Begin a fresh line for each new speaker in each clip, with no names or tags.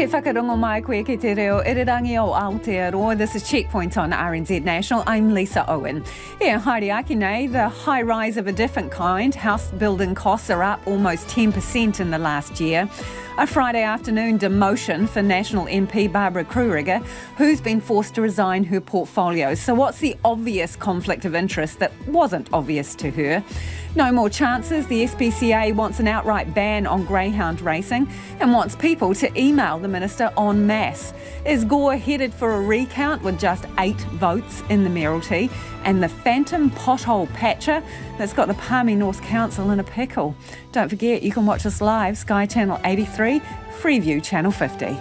Te whakarongo mai koe ki te reo irirangi o Aotearoa. This is Checkpoint on RNZ National. I'm Lisa Owen. Yeah, haere aki nei, the high rise of a different kind. House building costs are up almost 10% in the last year. A Friday afternoon demotion for National MP Barbara Kuriger, who's been forced to resign her portfolio. So what's the obvious conflict of interest that wasn't obvious to her? No more chances. The SPCA wants an outright ban on greyhound racing and wants people to email the minister en masse. Is Gore headed for a recount with just 8 votes in the mayoralty? And the phantom pothole patcher that's got the Palmertson North Council in a pickle. Don't forget, you can watch us live, Sky Channel 83, Freeview Channel 50.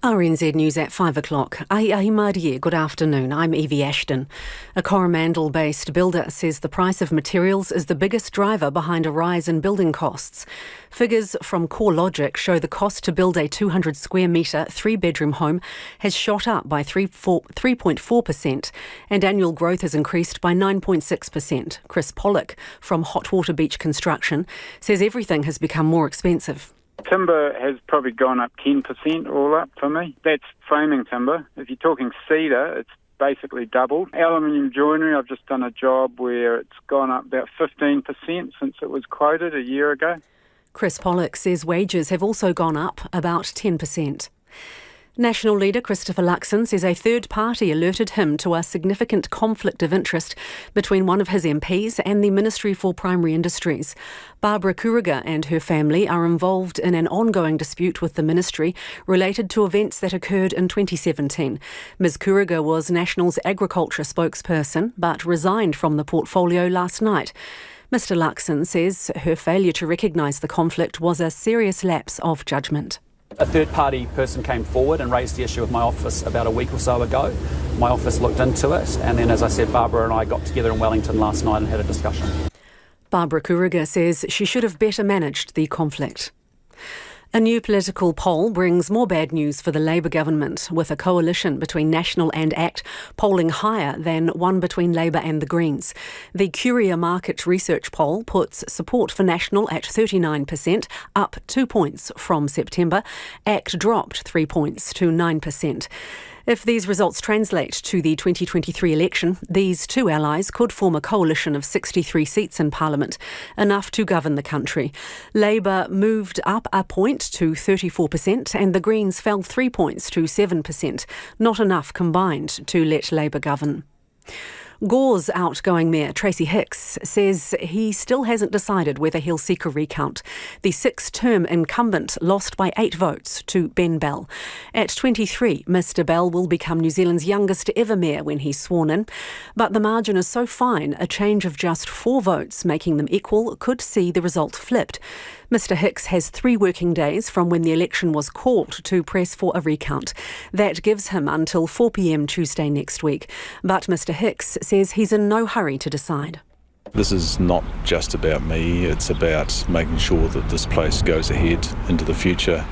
RNZ News at 5 o'clock. Ai Marie, good afternoon. I'm Evie Ashton. A Coromandel-based builder says the price of materials is the biggest driver behind a rise in building costs. Figures from Core Logic show the cost to build a 200 square metre, 3-bedroom home has shot up by 3.4% and annual growth has increased by 9.6%. Chris Pollock from Hot Water Beach Construction says everything has become more expensive.
Timber has probably gone up 10% all up for me. That's framing timber. If you're talking cedar, it's basically doubled. Aluminium joinery, I've just done a job where it's gone up about 15% since it was quoted a year ago.
Chris Pollock says wages have also gone up about 10%. National leader Christopher Luxon says a third party alerted him to a significant conflict of interest between one of his MPs and the Ministry for Primary Industries. Barbara Kuriger and her family are involved in an ongoing dispute with the ministry related to events that occurred in 2017. Ms Kuriger was National's agriculture spokesperson but resigned from the portfolio last night. Mr Luxon says her failure to recognise the conflict was a serious lapse of judgment.
A third-party person came forward and raised the issue with my office about a week or so ago. My office looked into it, and then, as I said, Barbara and I got together in Wellington last night and had a discussion.
Barbara Kuriger says she should have better managed the conflict. A new political poll brings more bad news for the Labour government, with a coalition between National and ACT polling higher than one between Labour and the Greens. The Courier Market Research poll puts support for National at 39%, up 2 points from September. ACT dropped 3 points to 9%. If these results translate to the 2023 election, these two allies could form a coalition of 63 seats in Parliament, enough to govern the country. Labour moved up a point to 34% and the Greens fell 3 points to 7%, not enough combined to let Labour govern. Gore's outgoing mayor, Tracy Hicks, says he still hasn't decided whether he'll seek a recount. The 6-term incumbent lost by 8 votes to Ben Bell. At 23, Mr Bell will become New Zealand's youngest ever mayor when he's sworn in. But the margin is so fine, a change of just 4 votes, making them equal, could see the result flipped. Mr Hicks has 3 working days from when the election was called to press for a recount. That gives him until 4 p.m. Tuesday next week. But Mr Hicks says he's in no hurry to decide.
This is not just about me, it's about making sure that this place goes ahead into the future.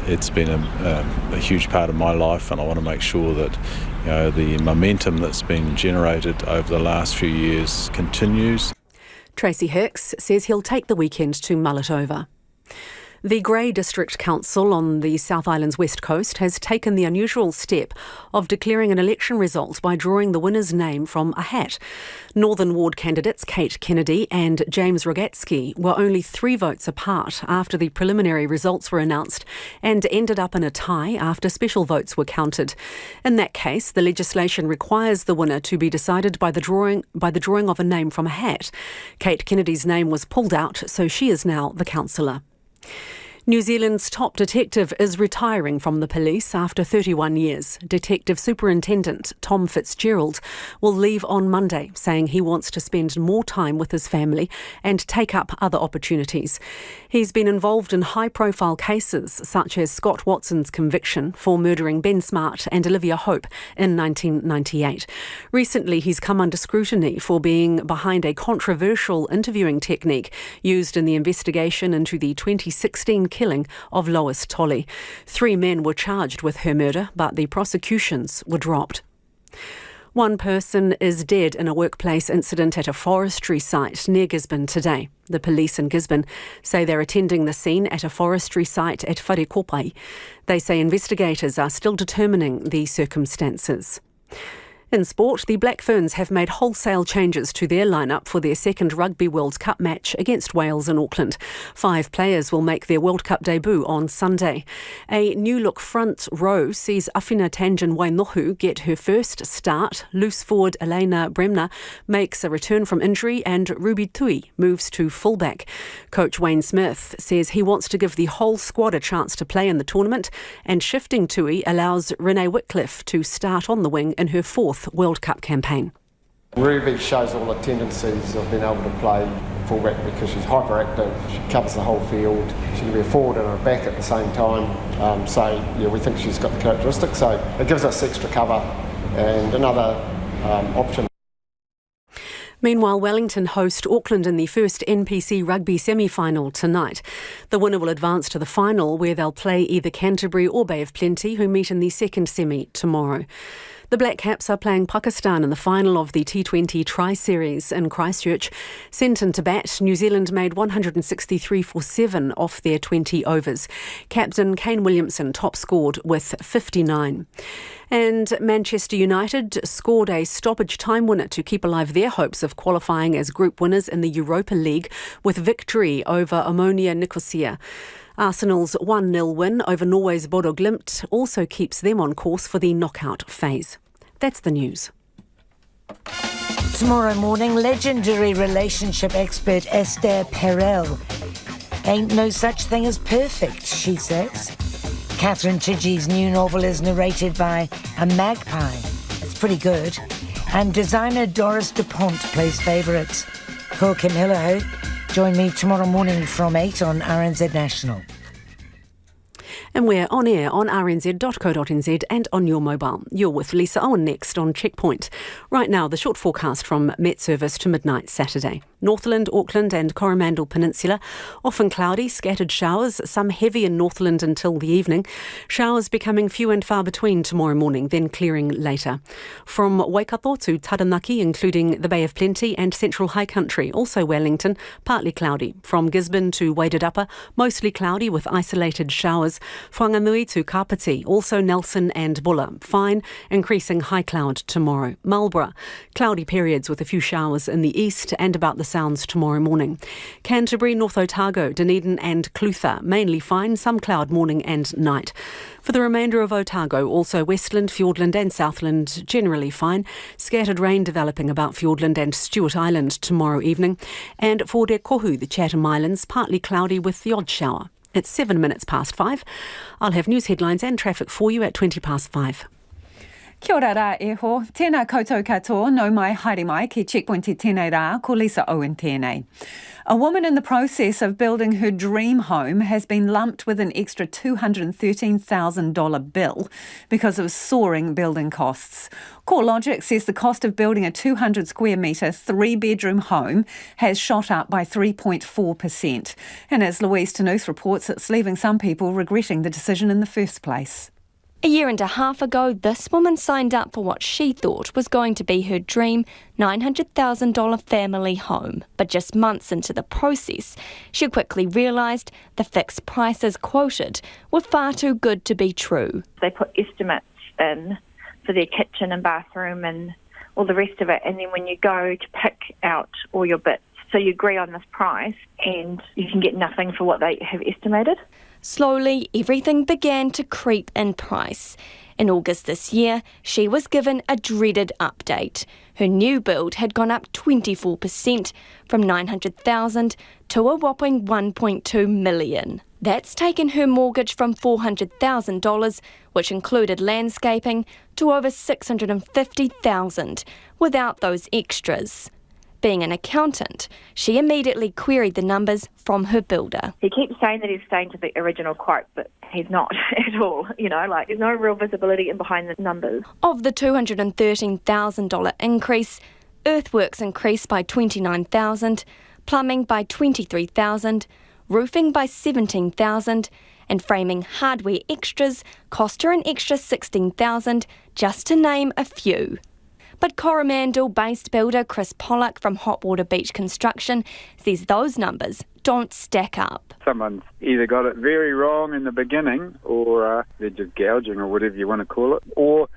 It's been a huge part of my life, and I want to make sure that the momentum that's been generated over the last few years continues.
Tracy Hicks says he'll take the weekend to mull it over. The Grey District Council on the South Island's west coast has taken the unusual step of declaring an election result by drawing the winner's name from a hat. Northern Ward candidates Kate Kennedy and James Rogatsky were only 3 votes apart after the preliminary results were announced and ended up in a tie after special votes were counted. In that case, the legislation requires the winner to be decided by the drawing of a name from a hat. Kate Kennedy's name was pulled out, so she is now the councillor. New Zealand's top detective is retiring from the police after 31 years. Detective Superintendent Tom Fitzgerald will leave on Monday, saying he wants to spend more time with his family and take up other opportunities. He's been involved in high-profile cases, such as Scott Watson's conviction for murdering Ben Smart and Olivia Hope in 1998. Recently, he's come under scrutiny for being behind a controversial interviewing technique used in the investigation into the 2016 killing of Lois Tolley. 3 men were charged with her murder, but the prosecutions were dropped. One person is dead in a workplace incident at a forestry site near Gisborne today. The police in Gisborne say they're attending the scene at a forestry site at Wharekopai. They say investigators are still determining the circumstances. In sport, the Black Ferns have made wholesale changes to their lineup for their second Rugby World Cup match against Wales in Auckland. 5 players will make their World Cup debut on Sunday. A new-look front row sees Awhina Tangen Wainohu get her first start. Loose forward Elena Bremner makes a return from injury and Ruby Tui moves to fullback. Coach Wayne Smith says he wants to give the whole squad a chance to play in the tournament, and shifting Tui allows Renee Whitcliffe to start on the wing in her 4th World Cup campaign.
Ruby shows all the tendencies of being able to play fullback because she's hyperactive, she covers the whole field, she can be a forward and a back at the same time. We think she's got the characteristics, so it gives us extra cover and another option.
Meanwhile, Wellington host Auckland in the first NPC rugby semi-final tonight. The winner will advance to the final, where they'll play either Canterbury or Bay of Plenty, who meet in the second semi tomorrow. The Black Caps are playing Pakistan in the final of the T20 Tri-Series in Christchurch. Sent into bat, New Zealand made 163 for 7 off their 20 overs. Captain Kane Williamson top-scored with 59. And Manchester United scored a stoppage time winner to keep alive their hopes of qualifying as group winners in the Europa League with victory over Omonia Nicosia. Arsenal's 1-0 win over Norway's Bodo Glimt also keeps them on course for the knockout phase. That's the news.
Tomorrow morning, legendary relationship expert Esther Perel. Ain't no such thing as perfect, she says. Catherine Chidgey's new novel is narrated by a magpie. It's pretty good. And designer Doris DuPont plays favourites. Ko Kim Hillaho. Join me tomorrow morning from 8 on RNZ National.
And we're on air on rnz.co.nz and on your mobile. You're with Lisa Owen next on Checkpoint. Right now, the short forecast from Met Service to midnight Saturday. Northland, Auckland and Coromandel Peninsula, often cloudy, scattered showers, some heavy in Northland until the evening. Showers becoming few and far between tomorrow morning, then clearing later. From Waikato to Taranaki, including the Bay of Plenty and Central High Country, also Wellington, partly cloudy. From Gisborne to Wairarapa, mostly cloudy with isolated showers. Whanganui to Kapiti, also Nelson and Bulla, fine, increasing high cloud tomorrow. Marlborough, cloudy periods with a few showers in the east and about the Sounds tomorrow morning. Canterbury, North Otago, Dunedin and Clutha, mainly fine, some cloud morning and night. For the remainder of Otago, also Westland, Fiordland and Southland, generally fine. Scattered rain developing about Fiordland and Stewart Island tomorrow evening. And for Te Kohu, the Chatham Islands, partly cloudy with the odd shower. It's 7 minutes past 5. I'll have news headlines and traffic for you at 20 past 5.
Kia ora rā e ho, tēnā koutou katoa, no mai haere mai ki Checkpoint I tēnei rā, ko Lisa Owen tēnei. A woman in the process of building her dream home has been lumped with an extra $213,000 bill because of soaring building costs. CoreLogic says the cost of building a 200 square metre, 3-bedroom home has shot up by 3.4%. And as Louise Tanuth reports, it's leaving some people regretting the decision in the first place.
A year and a half ago, this woman signed up for what she thought was going to be her dream $900,000 family home. But just months into the process, she quickly realised the fixed prices quoted were far too good to be true.
They put estimates in for their kitchen and bathroom and all the rest of it, and then when you go to pick out all your bits, so you agree on this price and you can get nothing for what they have estimated.
Slowly, everything began to creep in price. In August this year, she was given a dreaded update. Her new build had gone up 24%, from $900,000 to a whopping $1.2 million. That's taken her mortgage from $400,000, which included landscaping, to over $650,000, without those extras. Being an accountant, she immediately queried the numbers from her builder.
He keeps saying that he's staying to the original quote, but he's not at all. There's no real visibility in behind the numbers.
Of the $213,000 increase, earthworks increased by $29,000, plumbing by $23,000, roofing by $17,000, and framing hardware extras cost her an extra $16,000, just to name a few. But Coromandel-based builder Chris Pollock from Hotwater Beach Construction says those numbers don't stack up.
Someone's either got it very wrong in the beginning, or they're just gouging, or whatever you want to call it, or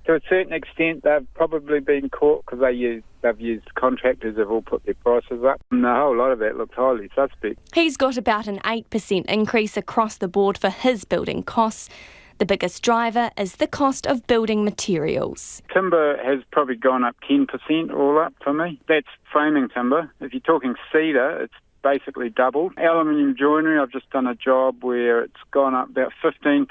to a certain extent they've probably been caught because they've used contractors who've all put their prices up, and a whole lot of that looks highly suspect.
He's got about an 8% increase across the board for his building costs. The biggest driver is the cost of building materials.
Timber has probably gone up 10% all up for me. That's framing timber. If you're talking cedar, it's basically doubled. Aluminium joinery, I've just done a job where it's gone up about 15%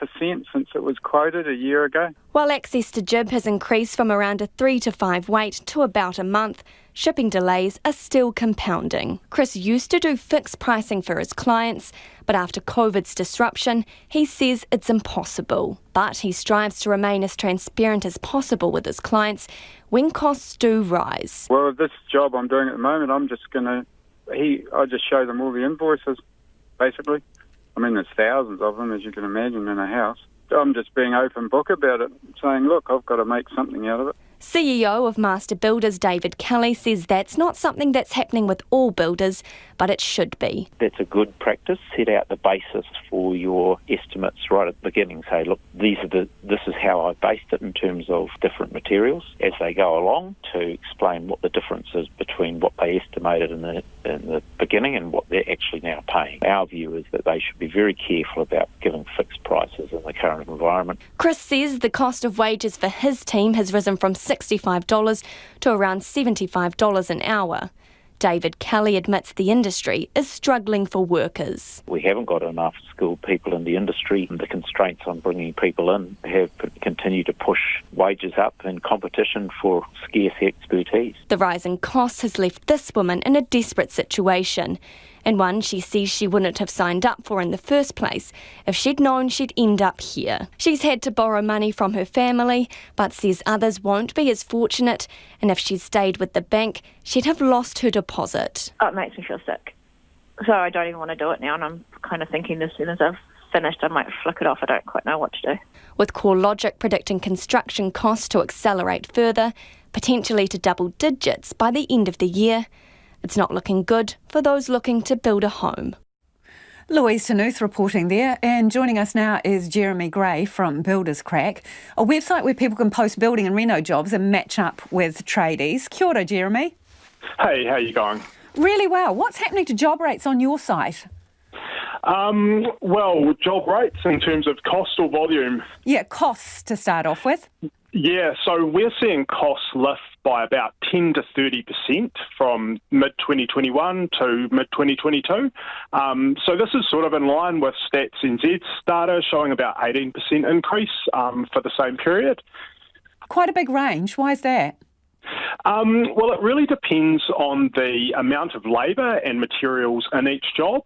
since it was quoted a year ago.
While access to jib has increased from around a 3 to 5 wait to about a month, shipping delays are still compounding. Chris used to do fixed pricing for his clients, but after COVID's disruption, he says it's impossible. But he strives to remain as transparent as possible with his clients when costs do rise.
Well, this job I'm doing at the moment, I'm just going to I just show them all the invoices, basically. I mean, there's thousands of them, as you can imagine, in a house. I'm just being open book about it, saying, look, I've got to make something out of it.
CEO of Master Builders David Kelly says that's not something that's happening with all builders, but it should be.
That's a good practice. Set out the basis for your estimates right at the beginning. Say, look, this is how I based it in terms of different materials as they go along, to explain what the difference is between what they estimated in the beginning and what they're actually now paying. Our view is that they should be very careful about giving fixed prices in the current environment.
Chris says the cost of wages for his team has risen from $65 to around $75 an hour. David Kelly admits the industry is struggling for workers.
We haven't got enough skilled people in the industry. The constraints on bringing people in have continued to push wages up in competition for scarce expertise.
The rise in costs has left this woman in a desperate situation, and one she says she wouldn't have signed up for in the first place if she'd known she'd end up here. She's had to borrow money from her family, but says others won't be as fortunate, and if she'd stayed with the bank, she'd have lost her deposit.
Oh, it makes me feel sick. So I don't even want to do it now, and I'm kind of thinking as soon as I've finished I might flick it off. I don't quite know what to do.
With CoreLogic predicting construction costs to accelerate further, potentially to double digits by the end of the year, it's not looking good for those looking to build a home.
Louise Tanuth reporting there, and joining us now is Jeremy Gray from Builders Crack, a website where people can post building and reno jobs and match up with tradies. Kia ora, Jeremy.
Hey, how are you going?
Really well. What's happening to job rates on your site?
Well, job rates in terms of cost or volume?
Yeah, costs to start off with.
Yeah, so we're seeing costs lift by about 10 to 30% from mid-2021 to mid-2022. So this is sort of in line with Stats NZ's data showing about 18% increase for the same period.
Quite a big range. Why is that?
Well, it really depends on the amount of labour and materials in each job.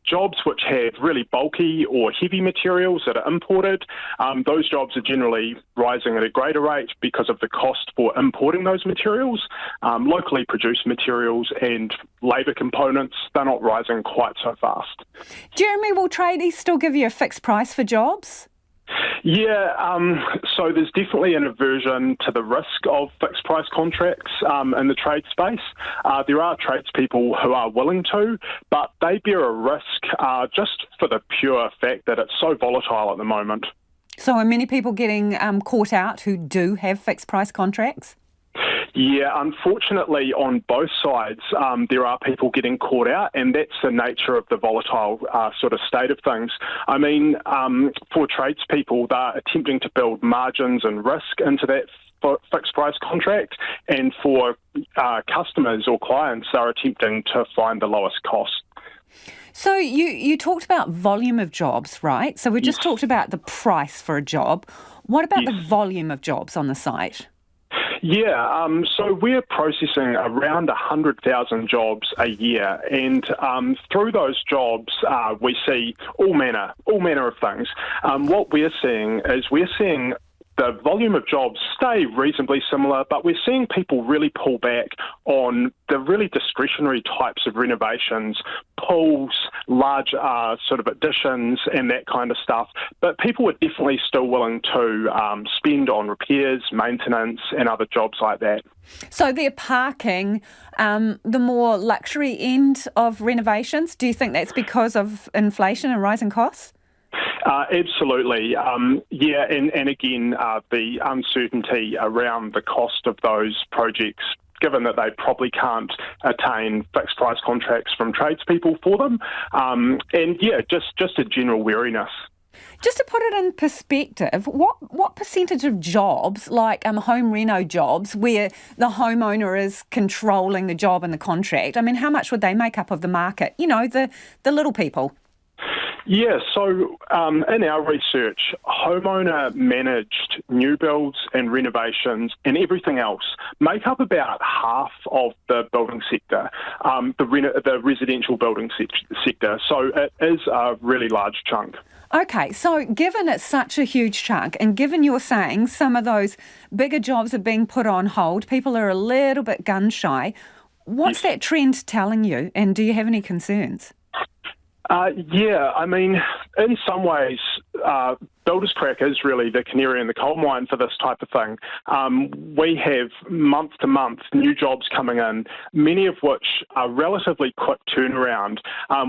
Jobs which have really bulky or heavy materials that are imported, those jobs are generally rising at a greater rate because of the cost for importing those materials. Locally produced materials and labour components, they're not rising quite so fast.
Jeremy, will tradies still give you a fixed price for jobs?
Yeah, so there's definitely an aversion to the risk of fixed price contracts in the trade space. There are tradespeople who are willing to, but they bear a risk just for the pure fact that it's so volatile at the moment.
So are many people getting caught out who do have fixed price contracts?
Yeah, unfortunately on both sides there are people getting caught out, and that's the nature of the volatile sort of state of things. I mean, for tradespeople, they're attempting to build margins and risk into that fixed price contract, and for customers or clients, they're attempting to find the lowest cost.
So you talked about volume of jobs, right? So we just talked about the price for a job. What about the volume of jobs on the site?
Yeah, so we're processing around 100,000 jobs a year, and through those jobs we see all manner of things. What we're seeing is the volume of jobs stay reasonably similar, but we're seeing people really pull back on the really discretionary types of renovations, pools, large sort of additions and that kind of stuff. But people are definitely still willing to spend on repairs, maintenance and other jobs like that.
So they're parking the more luxury end of renovations. Do you think that's because of inflation and rising costs?
Absolutely. And again, the uncertainty around the cost of those projects, given that they probably can't attain fixed price contracts from tradespeople for them. Just a general wariness.
Just to put it in perspective, what percentage of jobs, like home reno jobs, where the homeowner is controlling the job and the contract, I mean, how much would they make up of the market? You know, the little people.
Yeah, so in our research, homeowner-managed new builds and renovations and everything else make up about half of the building sector, the residential building sector. So it is a really large chunk.
Okay, so given it's such a huge chunk and given you're saying some of those bigger jobs are being put on hold, people are a little bit gun-shy, what's that trend telling you and do you have any concerns?
I mean, in some ways, builders crack is really the canary in the coal mine for this type of thing. We have month to month new jobs coming in, many of which are relatively quick turnaround.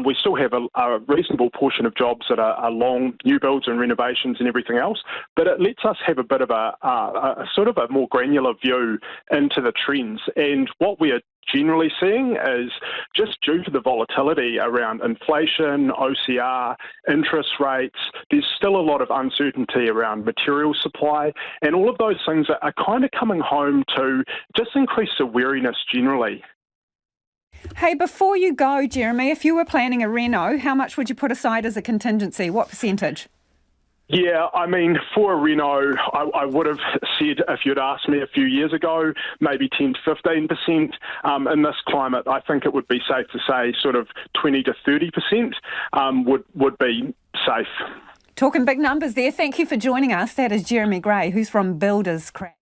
We still have a reasonable portion of jobs that are long, new builds and renovations and everything else, but it lets us have a bit of a sort of a more granular view into the trends. And what we are generally seeing is just due to the volatility around inflation, OCR, interest rates, there's still a lot of uncertainty around material supply, and all of those things are kind of coming home to just increase the wariness generally.
Hey, before you go, Jeremy, if you were planning a reno, how much would you put aside as a contingency? What percentage?
Yeah, I mean, for a reno, I would have said, if you'd asked me a few years ago, maybe 10 to 15%. In this climate, I think it would be safe to say sort of 20 to 30% would be safe.
Talking big numbers there. Thank you for joining us. That is Jeremy Gray, who's from Builders Crack.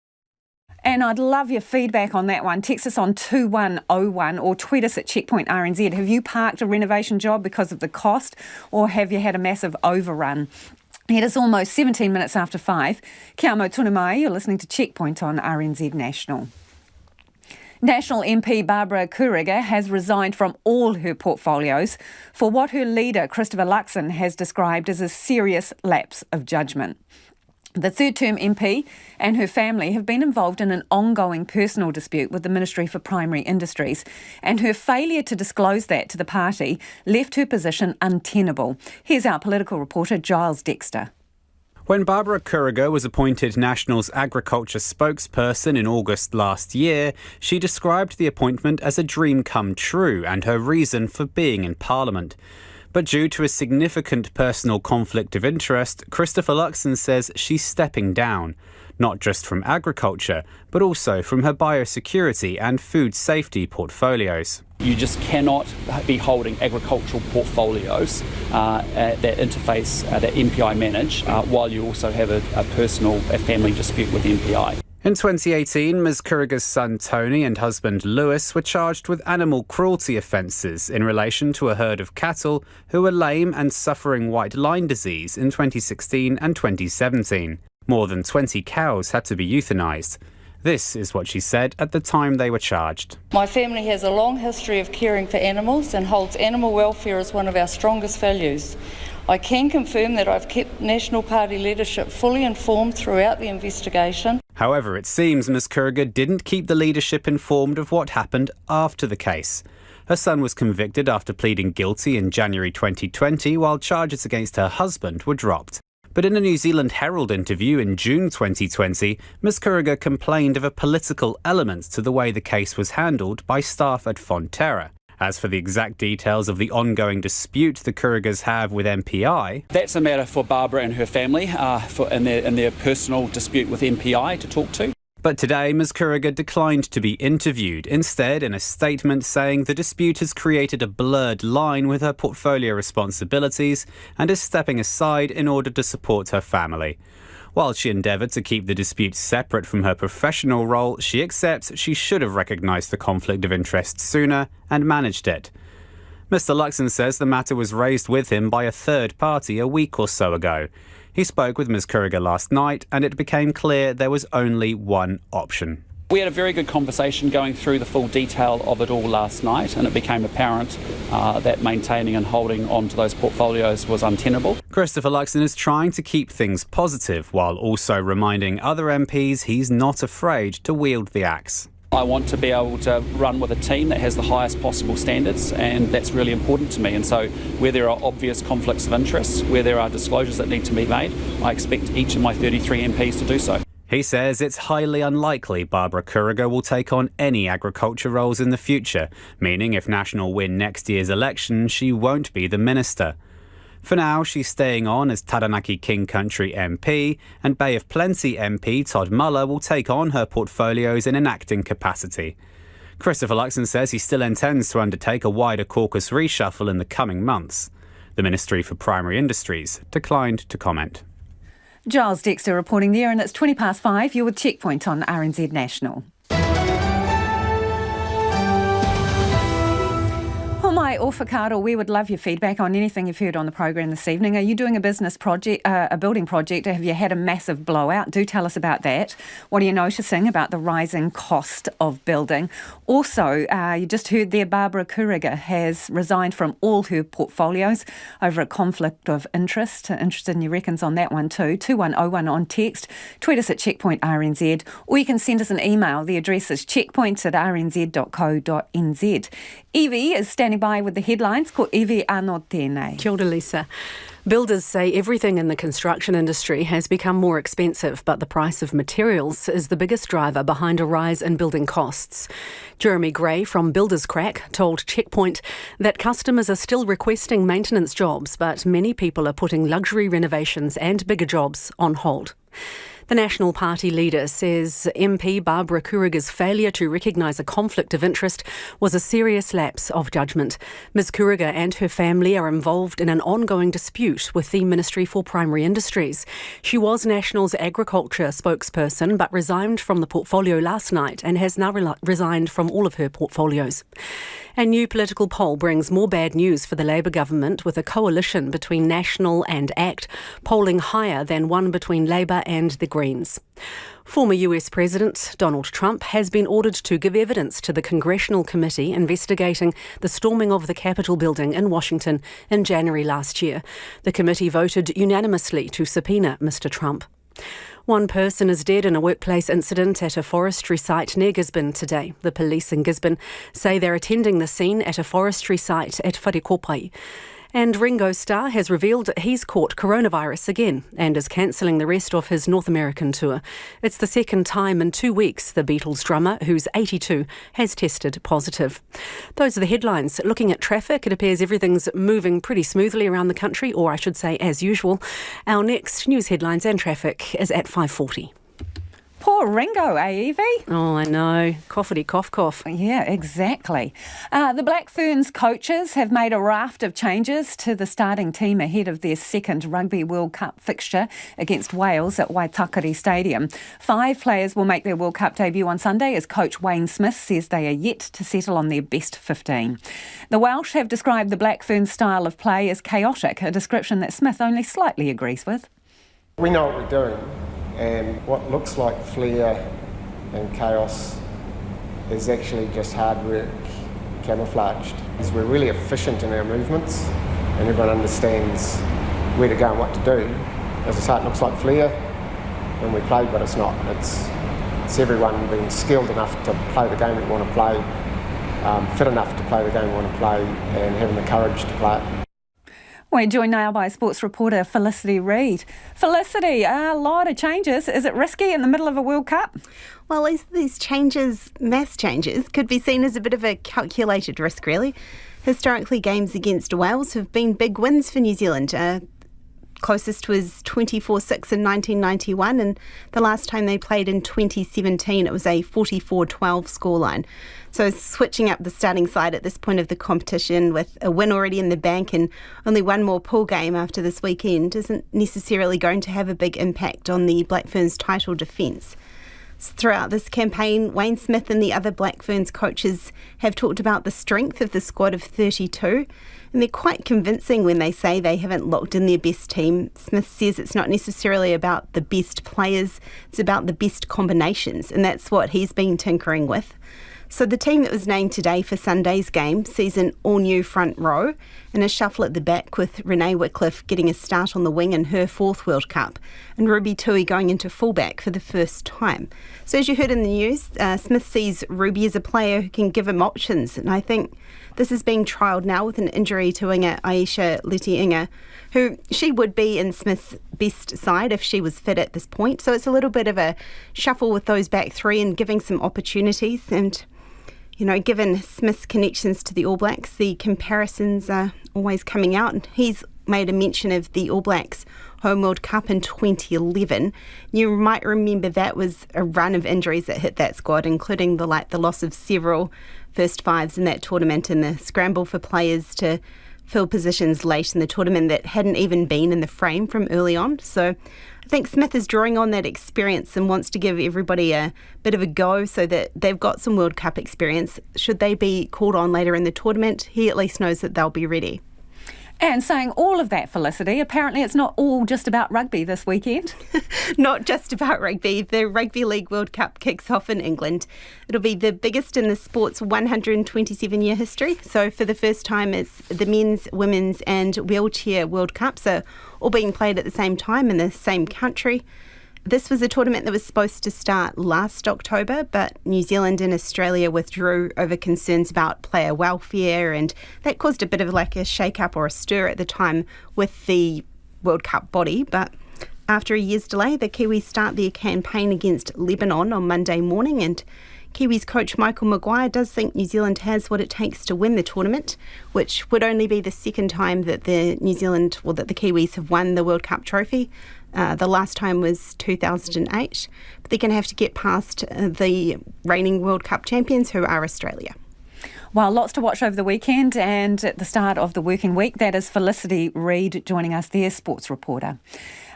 And I'd love your feedback on that one. Text us on 2101 or tweet us at Checkpoint RNZ. Have you parked a renovation job because of the cost or have you had a massive overrun? It is almost 17 minutes after 5. Kia mau tunu mai, you're listening to Checkpoint on RNZ National. National MP Barbara Kuriger has resigned from all her portfolios for what her leader, Christopher Luxon, has described as a serious lapse of judgment. The third-term MP and her family have been involved in an ongoing personal dispute with the Ministry for Primary Industries, and her failure to disclose that to the party left her position untenable. Here's our political reporter, Giles Dexter.
When Barbara Kuriger was appointed National's agriculture spokesperson in August last year, she described the appointment as a dream come true and her reason for being in Parliament. But due to a significant personal conflict of interest, Christopher Luxon says she's stepping down, not just from agriculture, but also from her biosecurity and food safety portfolios.
You just cannot be holding agricultural portfolios that interface, that MPI manage, while you also have a family dispute with MPI.
In 2018, Ms Kuriger's son Tony and husband Lewis were charged with animal cruelty offences in relation to a herd of cattle who were lame and suffering white line disease in 2016 and 2017. More than 20 cows had to be euthanised. This is what she said at the time they were charged.
My family has a long history of caring for animals and holds animal welfare as one of our strongest values. I can confirm that I've kept National Party leadership fully informed throughout the investigation.
However, it seems Ms Kuriger didn't keep the leadership informed of what happened after the case. Her son was convicted after pleading guilty in January 2020, while charges against her husband were dropped. But in a New Zealand Herald interview in June 2020, Ms Kuriger complained of a political element to the way the case was handled by staff at Fonterra. As for the exact details of the ongoing dispute the Kurigers have with MPI...
That's a matter for Barbara and her family in their personal dispute with MPI to talk to.
But today, Ms Kuriger declined to be interviewed, instead in a statement saying the dispute has created a blurred line with her portfolio responsibilities and is stepping aside in order to support her family. While she endeavoured to keep the dispute separate from her professional role, she accepts she should have recognised the conflict of interest sooner and managed it. Mr Luxon says the matter was raised with him by a third party a week or so ago. He spoke with Ms Kuriger last night and it became clear there was only one option.
We had a very good conversation going through the full detail of it all last night, and it became apparent that maintaining and holding on to those portfolios was untenable.
Christopher Luxon is trying to keep things positive while also reminding other MPs he's not afraid to wield the axe.
I want to be able to run with a team that has the highest possible standards, and that's really important to me. And so where there are obvious conflicts of interest, where there are disclosures that need to be made, I expect each of my 33 MPs to do so.
He says it's highly unlikely Barbara Kuriger will take on any agriculture roles in the future, meaning if National win next year's election, she won't be the minister. For now, she's staying on as Taranaki King Country MP, and Bay of Plenty MP Todd Muller will take on her portfolios in an acting capacity. Christopher Luxon says he still intends to undertake a wider caucus reshuffle in the coming months. The Ministry for Primary Industries declined to comment.
Giles Dexter reporting there, and it's 5:20. You're with Checkpoint on RNZ National. Mai Ofakaro, we would love your feedback on anything you've heard on the program this evening. Are you doing a business project, a building project? Have you had a massive blowout? Do tell us about that. What are you noticing about the rising cost of building? Also, you just heard there Barbara Kuriger has resigned from all her portfolios over a conflict of interest. Interested in your reckons on that one too. 2101 on text. Tweet us at Checkpoint RNZ, or you can send us an email. The address is checkpoints@rnz.co.nz. Evie is standing by with the headlines. Ko Evie anō tēnei.
Kia ora, Lisa. Builders say everything in the construction industry has become more expensive, but the price of materials is the biggest driver behind a rise in building costs. Jeremy Gray from Builders Crack told Checkpoint that customers are still requesting maintenance jobs, but many people are putting luxury renovations and bigger jobs on hold. The National Party leader says MP Barbara Kuriger's failure to recognise a conflict of interest was a serious lapse of judgment. Ms Kuriger and her family are involved in an ongoing dispute with the Ministry for Primary Industries. She was National's agriculture spokesperson but resigned from the portfolio last night and has now resigned from all of her portfolios. A new political poll brings more bad news for the Labour government, with a coalition between National and ACT polling higher than one between Labour and the Greens. Former US President Donald Trump has been ordered to give evidence to the Congressional Committee investigating the storming of the Capitol building in Washington in January last year. The committee voted unanimously to subpoena Mr Trump. One person is dead in a workplace incident at a forestry site near Gisborne today. The police in Gisborne say they're attending the scene at a forestry site at Wharekopai. And Ringo Starr has revealed he's caught coronavirus again and is cancelling the rest of his North American tour. It's the second time in 2 weeks the Beatles drummer, who's 82, has tested positive. Those are the headlines. Looking at traffic, it appears everything's moving pretty smoothly around the country, or I should say as usual. Our next news headlines and traffic is at 5:40.
Poor Ringo, Evie?
Oh, I know. Coughity cough cough.
Yeah, exactly. The Black Ferns coaches have made a raft of changes to the starting team ahead of their second Rugby World Cup fixture against Wales at Waitakere Stadium. 5 players will make their World Cup debut on Sunday, as coach Wayne Smith says they are yet to settle on their best 15. The Welsh have described the Black Ferns style of play as chaotic, a description that Smith only slightly agrees with.
We know what we're doing. And what looks like flair and chaos is actually just hard work camouflaged. Because we're really efficient in our movements and everyone understands where to go and what to do. As I say, it looks like flair when we play, but it's not. It's everyone being skilled enough to play the game we want to play, fit enough to play the game we want to play, and having the courage to play it.
We're joined now by sports reporter Felicity Reid. Felicity, a lot of changes. Is it risky in the middle of a World Cup?
Well, these changes, mass changes, could be seen as a bit of a calculated risk, really. Historically, games against Wales have been big wins for New Zealand. closest was 24-6 in 1991, and the last time they played in 2017, it was a 44-12 scoreline. So switching up the starting side at this point of the competition with a win already in the bank and only one more pool game after this weekend isn't necessarily going to have a big impact on the Black Ferns title defence. Throughout this campaign, Wayne Smith and the other Black Ferns coaches have talked about the strength of the squad of 32, and they're quite convincing when they say they haven't locked in their best team. Smith says it's not necessarily about the best players, it's about the best combinations, and that's what he's been tinkering with. So the team that was named today for Sunday's game sees an all-new front row and a shuffle at the back, with Renee Whitcliffe getting a start on the wing in her fourth World Cup and Ruby Tui going into fullback for the first time. So as you heard in the news, Smith sees Ruby as a player who can give him options, and I think this is being trialled now with an injury to winger Aisha Leti-Inga, who she would be in Smith's best side if she was fit at this point. So it's a little bit of a shuffle with those back three and giving some opportunities. And you know, given Smith's connections to the All Blacks, the comparisons are always coming out. And he's made a mention of the All Blacks Home World Cup in 2011. You might remember that was a run of injuries that hit that squad, including the loss of several first fives in that tournament and the scramble for players to fill positions late in the tournament that hadn't even been in the frame from early on. So I think Smith is drawing on that experience and wants to give everybody a bit of a go so that they've got some World Cup experience. Should they be called on later in the tournament, he at least knows that they'll be ready.
And saying all of that, Felicity, apparently it's not all just about rugby this weekend.
Not just about rugby. The Rugby League World Cup kicks off in England. It'll be the biggest in the sport's 127-year history. So for the first time, it's the men's, women's and wheelchair World Cups are all being played at the same time in the same country. This was a tournament that was supposed to start last October, but New Zealand and Australia withdrew over concerns about player welfare, and that caused a bit of like a shake-up or a stir at the time with the World Cup body. But after a year's delay, the Kiwis start their campaign against Lebanon on Monday morning, and Kiwis coach Michael Maguire does think New Zealand has what it takes to win the tournament, which would only be the second time that the Kiwis have won the World Cup trophy. The last time was 2008, but they're going to have to get past the reigning World Cup champions, who are Australia.
Well, lots to watch over the weekend and at the start of the working week. That is Felicity Reid joining us there, sports reporter.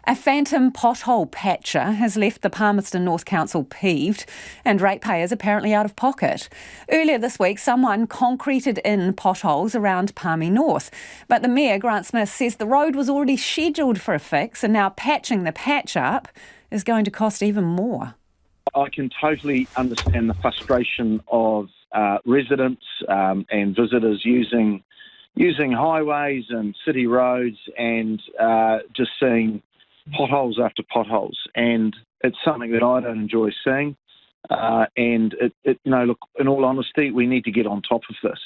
A phantom pothole patcher has left the Palmertson North Council peeved and ratepayers apparently out of pocket. Earlier this week, someone concreted in potholes around Palmy North. But the Mayor, Grant Smith, says the road was already scheduled for a fix and now patching the patch up is going to cost even more.
I can totally understand the frustration of residents and visitors using highways and city roads and just seeing potholes after potholes, and it's something that I don't enjoy seeing. Look, in all honesty, we need to get on top of this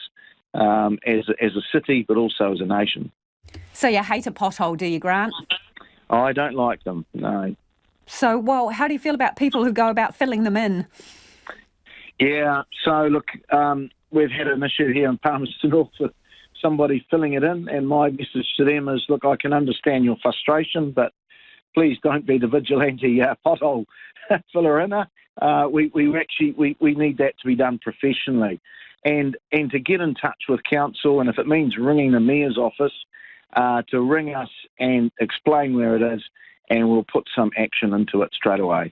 as a city, but also as a nation.
So you hate a pothole, do you, Grant?
I don't like them, no.
So, well, how do you feel about people who go about filling them in?
Yeah, so look, we've had an issue here in Palmertson North with somebody filling it in, and my message to them is, look, I can understand your frustration, but please don't be the vigilante pothole filler-inner. We need that to be done professionally. And to get in touch with council, and if it means ringing the mayor's office, to ring us and explain where it is, and we'll put some action into it straight away.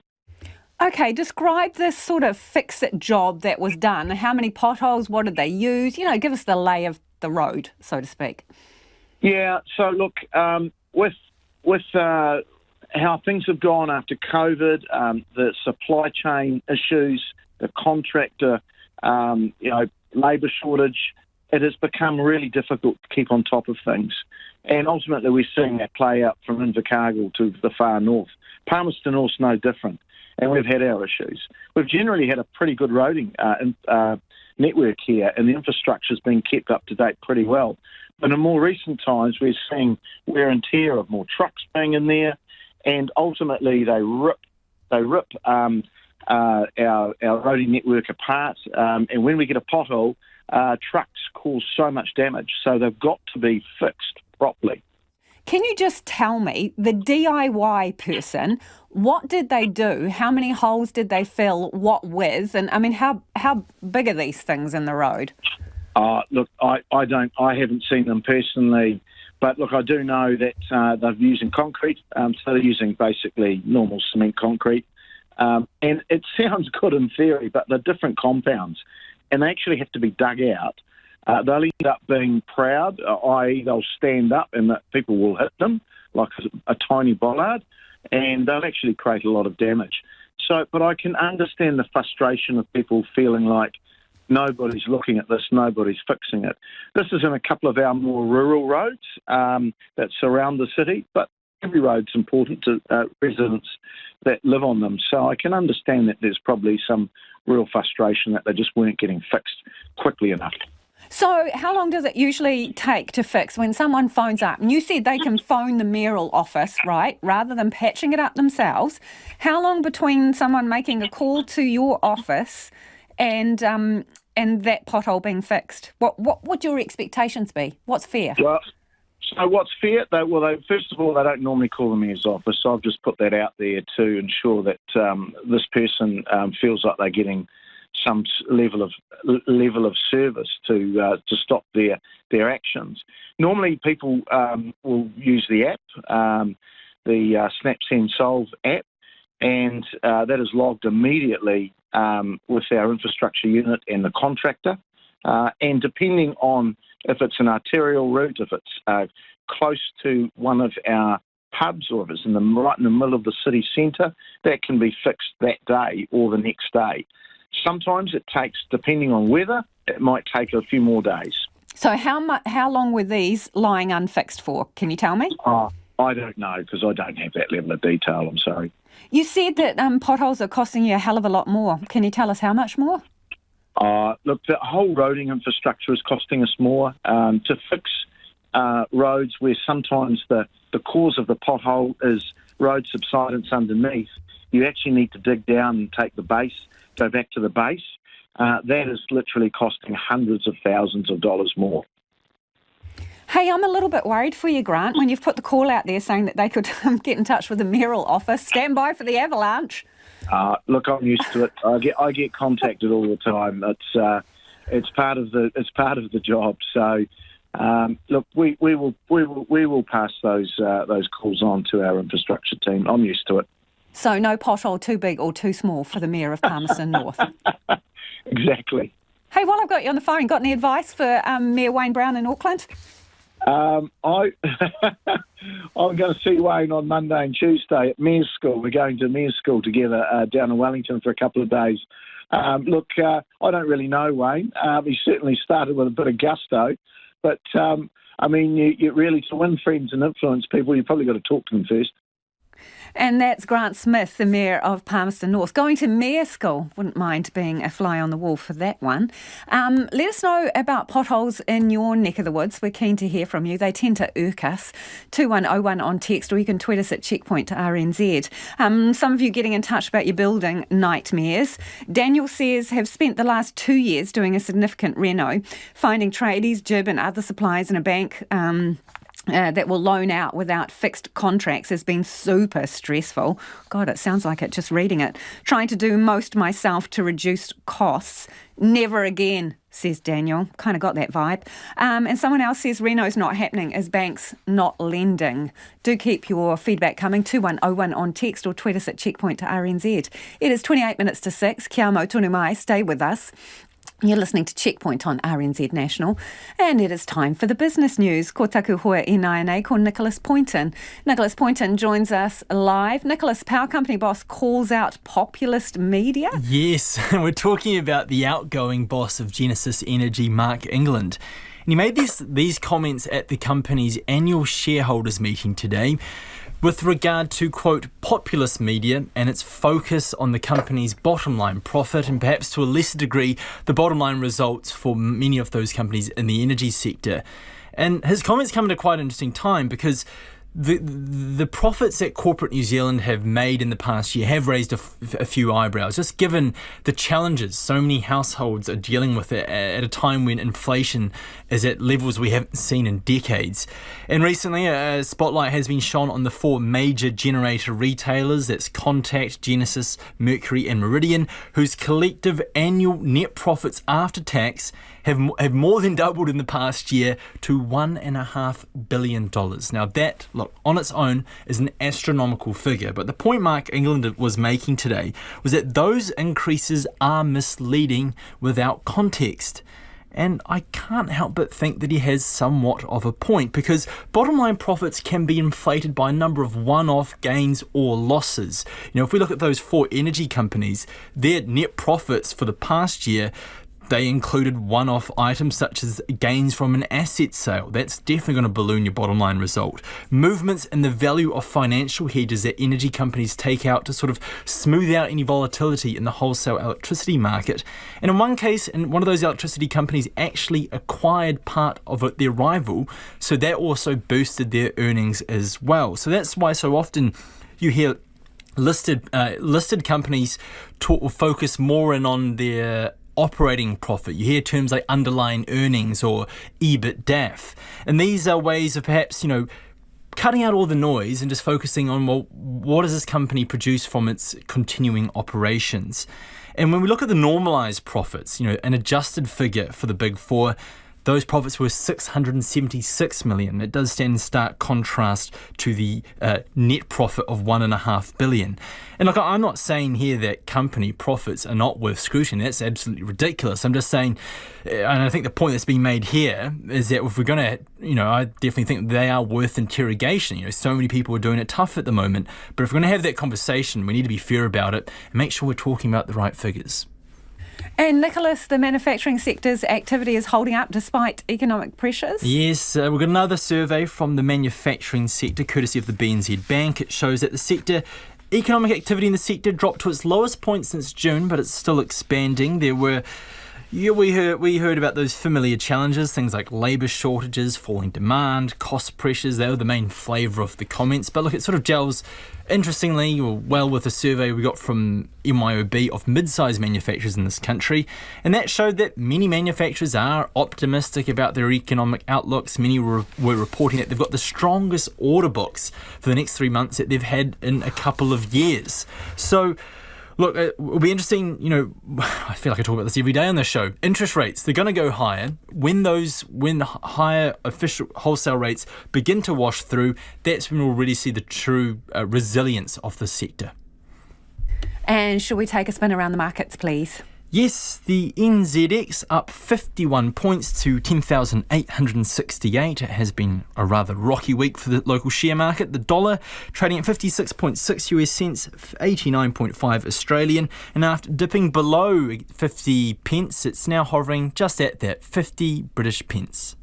Okay, describe this sort of fix-it job that was done. How many potholes, what did they use? You know, give us the lay of the road, so to speak. Yeah,
so look, with how things have gone after COVID, the supply chain issues, the contractor, labour shortage, it has become really difficult to keep on top of things. And ultimately we're seeing that play out from Invercargill to the far north. Palmerston North's no different, and we've had our issues. We've generally had a pretty good roading network here, and the infrastructure's been kept up to date pretty well. But in more recent times, we're seeing wear and tear of more trucks being in there, and ultimately they rip our roading network apart. And when we get a pothole, trucks cause so much damage, so they've got to be fixed properly.
Can you just tell me, the DIY person, what did they do? How many holes did they fill? What with? And I mean, how big are these things in the road?
Look, I haven't seen them personally, but look, I do know that they're using concrete, so they're using basically normal cement concrete. And it sounds good in theory, but they're different compounds, and they actually have to be dug out. They'll end up being proud, i.e. they'll stand up and that people will hit them like a tiny bollard, and they'll actually create a lot of damage. But I can understand the frustration of people feeling like nobody's looking at this, nobody's fixing it. This is in a couple of our more rural roads that surround the city, but every road's important to residents that live on them. So I can understand that there's probably some real frustration that they just weren't getting fixed quickly enough.
So how long does it usually take to fix when someone phones up? And you said they can phone the mayoral office, right, rather than patching it up themselves. How long between someone making a call to your office and that pothole being fixed? What would your expectations be? What's fair?
Well, so what's fair? First of all, they don't normally call the mayor's office, so I've just put that out there to ensure that this person feels like they're getting some level of service to stop their actions. Normally, people will use the app, the Snap Send Solve app, and that is logged immediately with our infrastructure unit and the contractor. And depending on if it's an arterial route, if it's close to one of our pubs, or if it's right in the middle of the city centre, that can be fixed that day or the next day. Sometimes it takes, depending on weather, it might take a few more days.
So how long were these lying unfixed for? Can you tell me?
I don't know, because I don't have that level of detail, I'm sorry.
You said that potholes are costing you a hell of a lot more. Can you tell us how much more?
Look, the whole roading infrastructure is costing us more. To fix roads where sometimes the cause of the pothole is road subsidence underneath, you actually need to dig down and take the base, go back to the base. That is literally costing hundreds of thousands of dollars more.
Hey, I'm a little bit worried for you, Grant, when you've put the call out there saying that they could get in touch with the mayoral office. Stand by for the avalanche.
Look, I'm used to it. I get contacted all the time. It's part of the job. So, look, we will pass those calls on to our infrastructure team. I'm used to it.
So no pothole too big or too small for the Mayor of Palmertson North.
Exactly.
Hey, while I've got you on the phone, got any advice for Mayor Wayne Brown in Auckland?
I'm going to see Wayne on Monday and Tuesday at Mayor's School. We're going to Mayor's School together down in Wellington for a couple of days. Look, I don't really know Wayne. He certainly started with a bit of gusto, but I mean, you really, to win friends and influence people, you've probably got to talk to them first.
And that's Grant Smith, the Mayor of Palmerston North. Going to Mayor School. Wouldn't mind being a fly on the wall for that one. Let us know about potholes in your neck of the woods. We're keen to hear from you. They tend to irk us. 2101 on text, or you can tweet us at Checkpoint RNZ. Some of you getting in touch about your building nightmares. Daniel says, have spent the last 2 years doing a significant reno, finding tradies, jib and other supplies in a bank that will loan out without fixed contracts has been super stressful. God, it sounds like it just reading it. Trying to do most myself to reduce costs. Never again, says Daniel. Kind of got that vibe. And someone else says Reno's not happening as banks not lending. Do keep your feedback coming. 2101 on text or tweet us at Checkpoint to RNZ. It is 28 minutes to 6. Kia mau tonu mai. Stay with us. You're listening to Checkpoint on RNZ National, and it is time for the business news. Ko taku hoa I nai ko Nicholas Poynton. Nicholas Poynton joins us live. Nicholas, power company boss calls out populist media.
Yes, we're talking about the outgoing boss of Genesis Energy, Mark England. And he made these comments at the company's annual shareholders meeting today with regard to, quote, populist media and its focus on the company's bottom line profit and perhaps to a lesser degree the bottom line results for many of those companies in the energy sector. And his comments come at a quite interesting time because the profits that corporate New Zealand have made in the past year have raised a few eyebrows, just given the challenges so many households are dealing with it at a time when inflation is at levels we haven't seen in decades. And recently, a spotlight has been shone on the four major generator retailers, that's Contact, Genesis, Mercury and Meridian, whose collective annual net profits after tax have more than doubled in the past year to $1.5 billion. Now that, look, on its own is an astronomical figure, but the point Mark England was making today was that those increases are misleading without context. And I can't help but think that he has somewhat of a point, because bottom line profits can be inflated by a number of one-off gains or losses. You know, if we look at those four energy companies, their net profits for the past year, they included one-off items such as gains from an asset sale. That's definitely going to balloon your bottom line result. Movements in the value of financial hedges that energy companies take out to sort of smooth out any volatility in the wholesale electricity market. And in one case, one of those electricity companies actually acquired part of their rival, so that also boosted their earnings as well. So that's why so often you hear listed companies focus more in on their operating profit. You hear terms like underlying earnings or EBITDAF. And these are ways of perhaps, cutting out all the noise and just focusing on, well, what does this company produce from its continuing operations? And when we look at the normalised profits, an adjusted figure for the Big Four, those profits were $676 million. It does stand in stark contrast to the net profit of $1.5 billion. And look, I'm not saying here that company profits are not worth scrutiny. That's absolutely ridiculous. I'm just saying, and I think the point that's being made here is that if we're going to, I definitely think they are worth interrogation. So many people are doing it tough at the moment. But if we're going to have that conversation, we need to be fair about it and make sure we're talking about the right figures.
And Nicholas, the manufacturing sector's activity is holding up despite economic pressures?
Yes, we've got another survey from the manufacturing sector, courtesy of the BNZ Bank. It shows that economic activity in the sector dropped to its lowest point since June, but it's still expanding. We heard about those familiar challenges, things like labour shortages, falling demand, cost pressures. They were the main flavour of the comments. But look, it sort of gels interestingly well with a survey we got from MYOB of mid-sized manufacturers in this country, and that showed that many manufacturers are optimistic about their economic outlooks. Many were reporting that they've got the strongest order books for the next 3 months that they've had in a couple of years. So look, it will be interesting, I feel like I talk about this every day on this show. Interest rates, they're going to go higher. When higher official wholesale rates begin to wash through, that's when we'll really see the true resilience of the sector.
And shall we take a spin around the markets, please?
Yes, the NZX up 51 points to 10,868. It has been a rather rocky week for the local share market. The dollar trading at 56.6 US cents, 89.5 Australian. And after dipping below 50 pence, it's now hovering just at that 50 British pence.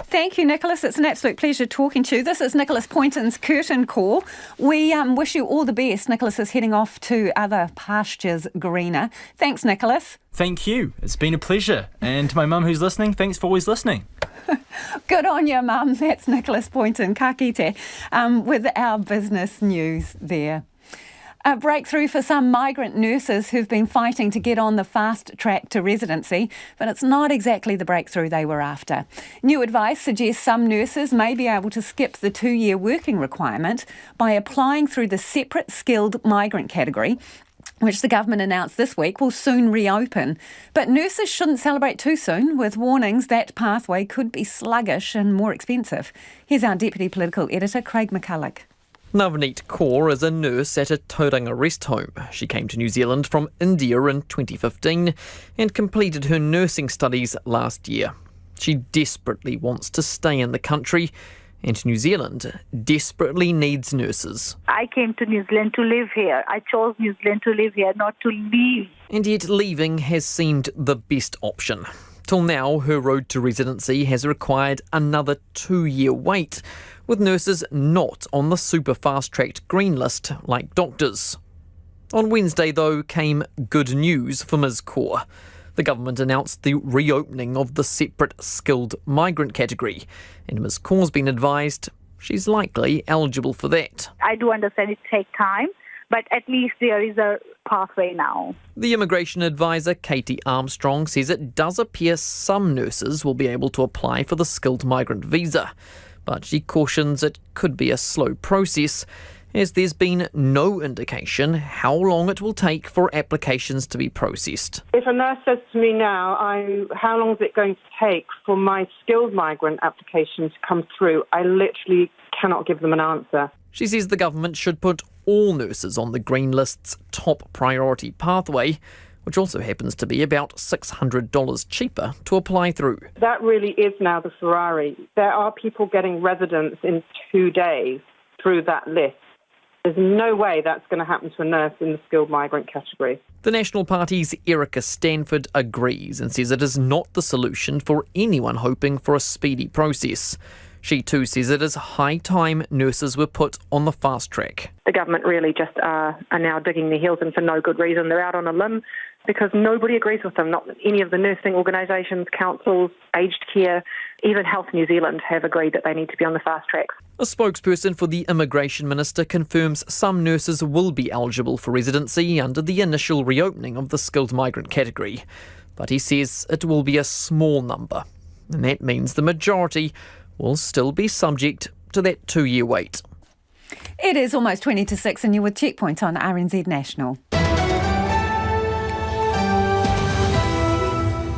Thank you, Nicholas. It's an absolute pleasure talking to you. This is Nicholas Poynton's Curtain Call. We wish you all the best. Nicholas is heading off to other pastures greener. Thanks, Nicholas.
Thank you. It's been a pleasure. And to my mum who's listening, thanks for always listening.
Good on you, Mum. That's Nicholas Poynton, ka kite, with our business news there. A breakthrough for some migrant nurses who've been fighting to get on the fast track to residency, but it's not exactly the breakthrough they were after. New advice suggests some nurses may be able to skip the 2-year working requirement by applying through the separate skilled migrant category, which the government announced this week will soon reopen. But nurses shouldn't celebrate too soon, with warnings that pathway could be sluggish and more expensive. Here's our Deputy Political Editor, Craig McCulloch.
Navneet Gore is a nurse at a Tauranga rest home. She came to New Zealand from India in 2015 and completed her nursing studies last year. She desperately wants to stay in the country, and New Zealand desperately needs nurses.
I came to New Zealand to live here. I chose New Zealand to live here, not to leave.
And yet leaving has seemed the best option. Till now, her road to residency has required another 2-year wait, with nurses not on the super fast-tracked green list like doctors. On Wednesday, though, came good news for Ms Gore. The government announced the reopening of the separate skilled migrant category, and Ms Gore's been advised she's likely eligible for that.
I do understand it takes time, but at least there is a pathway now.
The immigration advisor, Katie Armstrong, says it does appear some nurses will be able to apply for the skilled migrant visa, but she cautions it could be a slow process, as there's been no indication how long it will take for applications to be processed.
If a nurse says to me now, how long is it going to take for my skilled migrant application to come through, I literally cannot give them an answer.
She says the government should put all nurses on the Green List's top priority pathway, which also happens to be about $600 cheaper to apply through.
That really is now the Ferrari. There are people getting residence in 2 days through that list. There's no way that's going to happen to a nurse in the skilled migrant category.
The National Party's Erica Stanford agrees and says it is not the solution for anyone hoping for a speedy process. She too says it is high time nurses were put on the fast track.
The government really just are now digging their heels in for no good reason. They're out on a limb because nobody agrees with them. Not any of the nursing organisations, councils, aged care, even Health New Zealand have agreed that they need to be on the fast track.
A spokesperson for the Immigration Minister confirms some nurses will be eligible for residency under the initial reopening of the skilled migrant category. But he says it will be a small number, and that means the majority will still be subject to that 2-year wait.
It is almost 20 to 6 and you're with Checkpoint on RNZ National.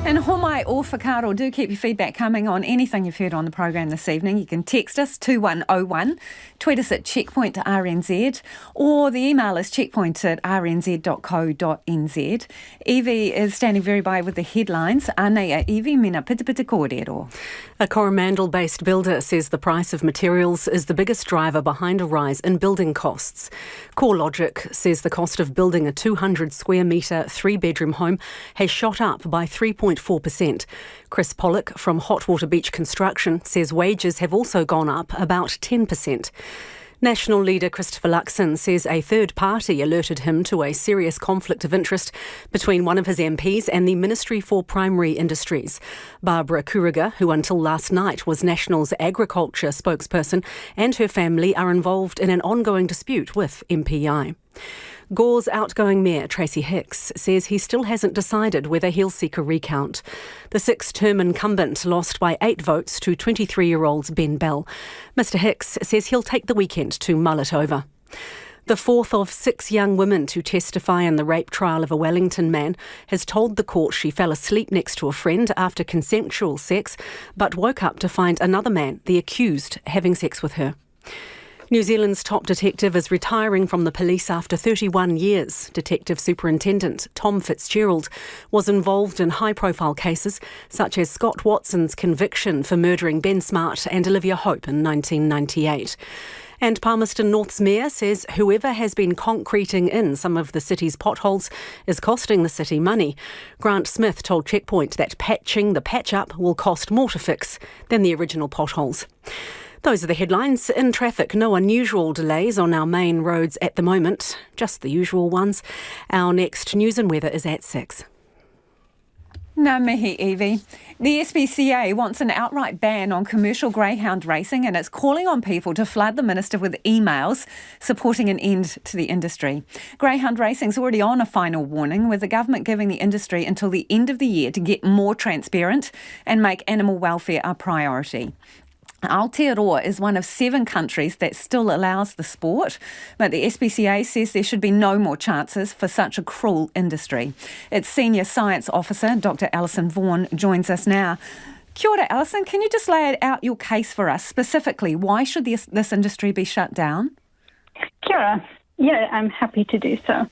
And homai o whakaro, do keep your feedback coming on anything you've heard on the program this evening. You can text us 2101, tweet us at checkpoint@rnz, or the email is checkpoint@rnz.co.nz. Evie is standing very by with the headlines. Anei Evie, mina pita kōrero.
A Coromandel-based builder says the price of materials is the biggest driver behind a rise in building costs. CoreLogic says the cost of building a 200 square metre 3-bedroom home has shot up by 3.4%. Chris Pollock from Hotwater Beach Construction says wages have also gone up about 10%. National leader Christopher Luxon says a third party alerted him to a serious conflict of interest between one of his MPs and the Ministry for Primary Industries. Barbara Kuriger, who until last night was National's agriculture spokesperson, and her family are involved in an ongoing dispute with MPI. Gore's outgoing mayor, Tracy Hicks, says he still hasn't decided whether he'll seek a recount. The 6-term incumbent lost by 8 votes to 23-year-old Ben Bell. Mr Hicks says he'll take the weekend to mull it over. The fourth of 6 young women to testify in the rape trial of a Wellington man has told the court she fell asleep next to a friend after consensual sex, but woke up to find another man, the accused, having sex with her. New Zealand's top detective is retiring from the police after 31 years. Detective Superintendent Tom Fitzgerald was involved in high-profile cases such as Scott Watson's conviction for murdering Ben Smart and Olivia Hope in 1998. And Palmertson North's mayor says whoever has been concreting in some of the city's potholes is costing the city money. Grant Smith told Checkpoint that patching the patch-up will cost more to fix than the original potholes. Those are the headlines. In traffic, no unusual delays on our main roads at the moment, just the usual ones. Our next news and weather is at 6.
Ngā mihi, Evie. The SPCA wants an outright ban on commercial greyhound racing and it's calling on people to flood the minister with emails supporting an end to the industry. Greyhound racing's already on a final warning, with the government giving the industry until the end of the year to get more transparent and make animal welfare a priority. Aotearoa is one of 7 countries that still allows the sport, but the SPCA says there should be no more chances for such a cruel industry. Its Senior Science Officer, Dr Alison Vaughan, joins us now. Kia ora, Alison. Can you just lay out your case for us? Specifically, why should this industry be shut down?
Kia ora. Yeah, I'm happy to do so.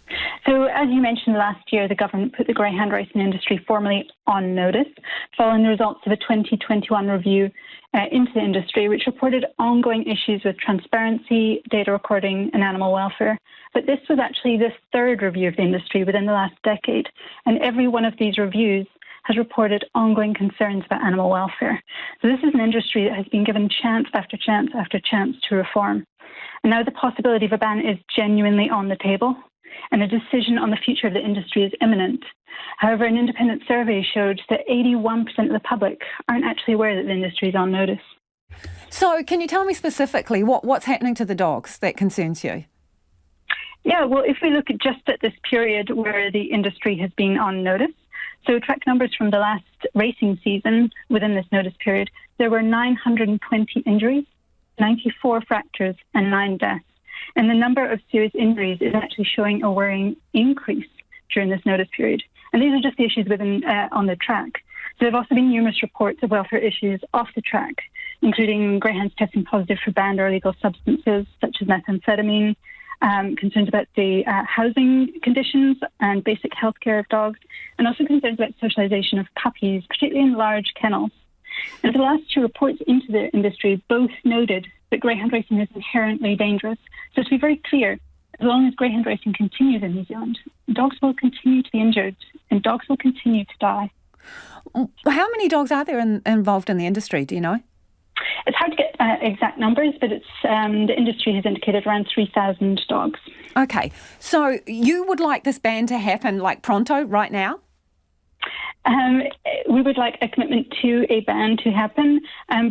So, as you mentioned, last year the government put the greyhound racing industry formally on notice following the results of a 2021 review into the industry, which reported ongoing issues with transparency, data recording and animal welfare. But this was actually the 3rd review of the industry within the last decade, and every one of these reviews has reported ongoing concerns about animal welfare. So this is an industry that has been given chance after chance after chance to reform. And now the possibility of a ban is genuinely on the table, and a decision on the future of the industry is imminent. However, an independent survey showed that 81% of the public aren't actually aware that the industry is on notice.
So can you tell me specifically what's happening to the dogs that concerns you?
Yeah, well, if we look at just at this period where the industry has been on notice, so track numbers from the last racing season within this notice period, there were 920 injuries, 94 fractures and 9 deaths. And the number of serious injuries is actually showing a worrying increase during this notice period. And these are just the issues within on the track. So there have also been numerous reports of welfare issues off the track, including greyhounds testing positive for banned or illegal substances such as methamphetamine, concerns about the housing conditions and basic health care of dogs, and also concerns about socialisation of puppies, particularly in large kennels. And the last 2 reports into the industry both noted that greyhound racing is inherently dangerous. So to be very clear, as long as greyhound racing continues in New Zealand, dogs will continue to be injured and dogs will continue to die.
How many dogs are there involved in the industry, do you know?
It's hard to get exact numbers, but it's the industry has indicated around 3,000 dogs.
Okay, so you would like this ban to happen like pronto, right now?
We would like a commitment to a ban to happen,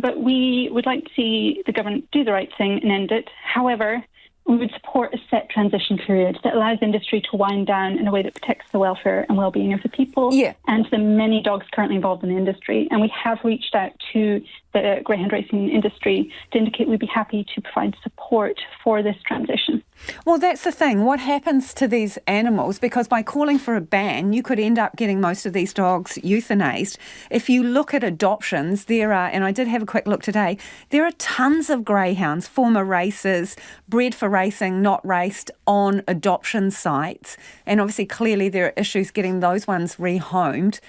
but we would like to see the government do the right thing and end it. However, we would support a set transition period that allows industry to wind down in a way that protects the welfare and well-being of the people and the many dogs currently involved in the industry. And we have reached out to the greyhound racing industry to indicate we'd be happy to provide support for this transition.
Well, that's the thing. What happens to these animals? Because by calling for a ban, you could end up getting most of these dogs euthanized. If you look at adoptions, there are, and I did have a quick look today, there are tons of greyhounds, former racers, bred for racing, not raced, on adoption sites. And obviously, clearly, there are issues getting those ones rehomed.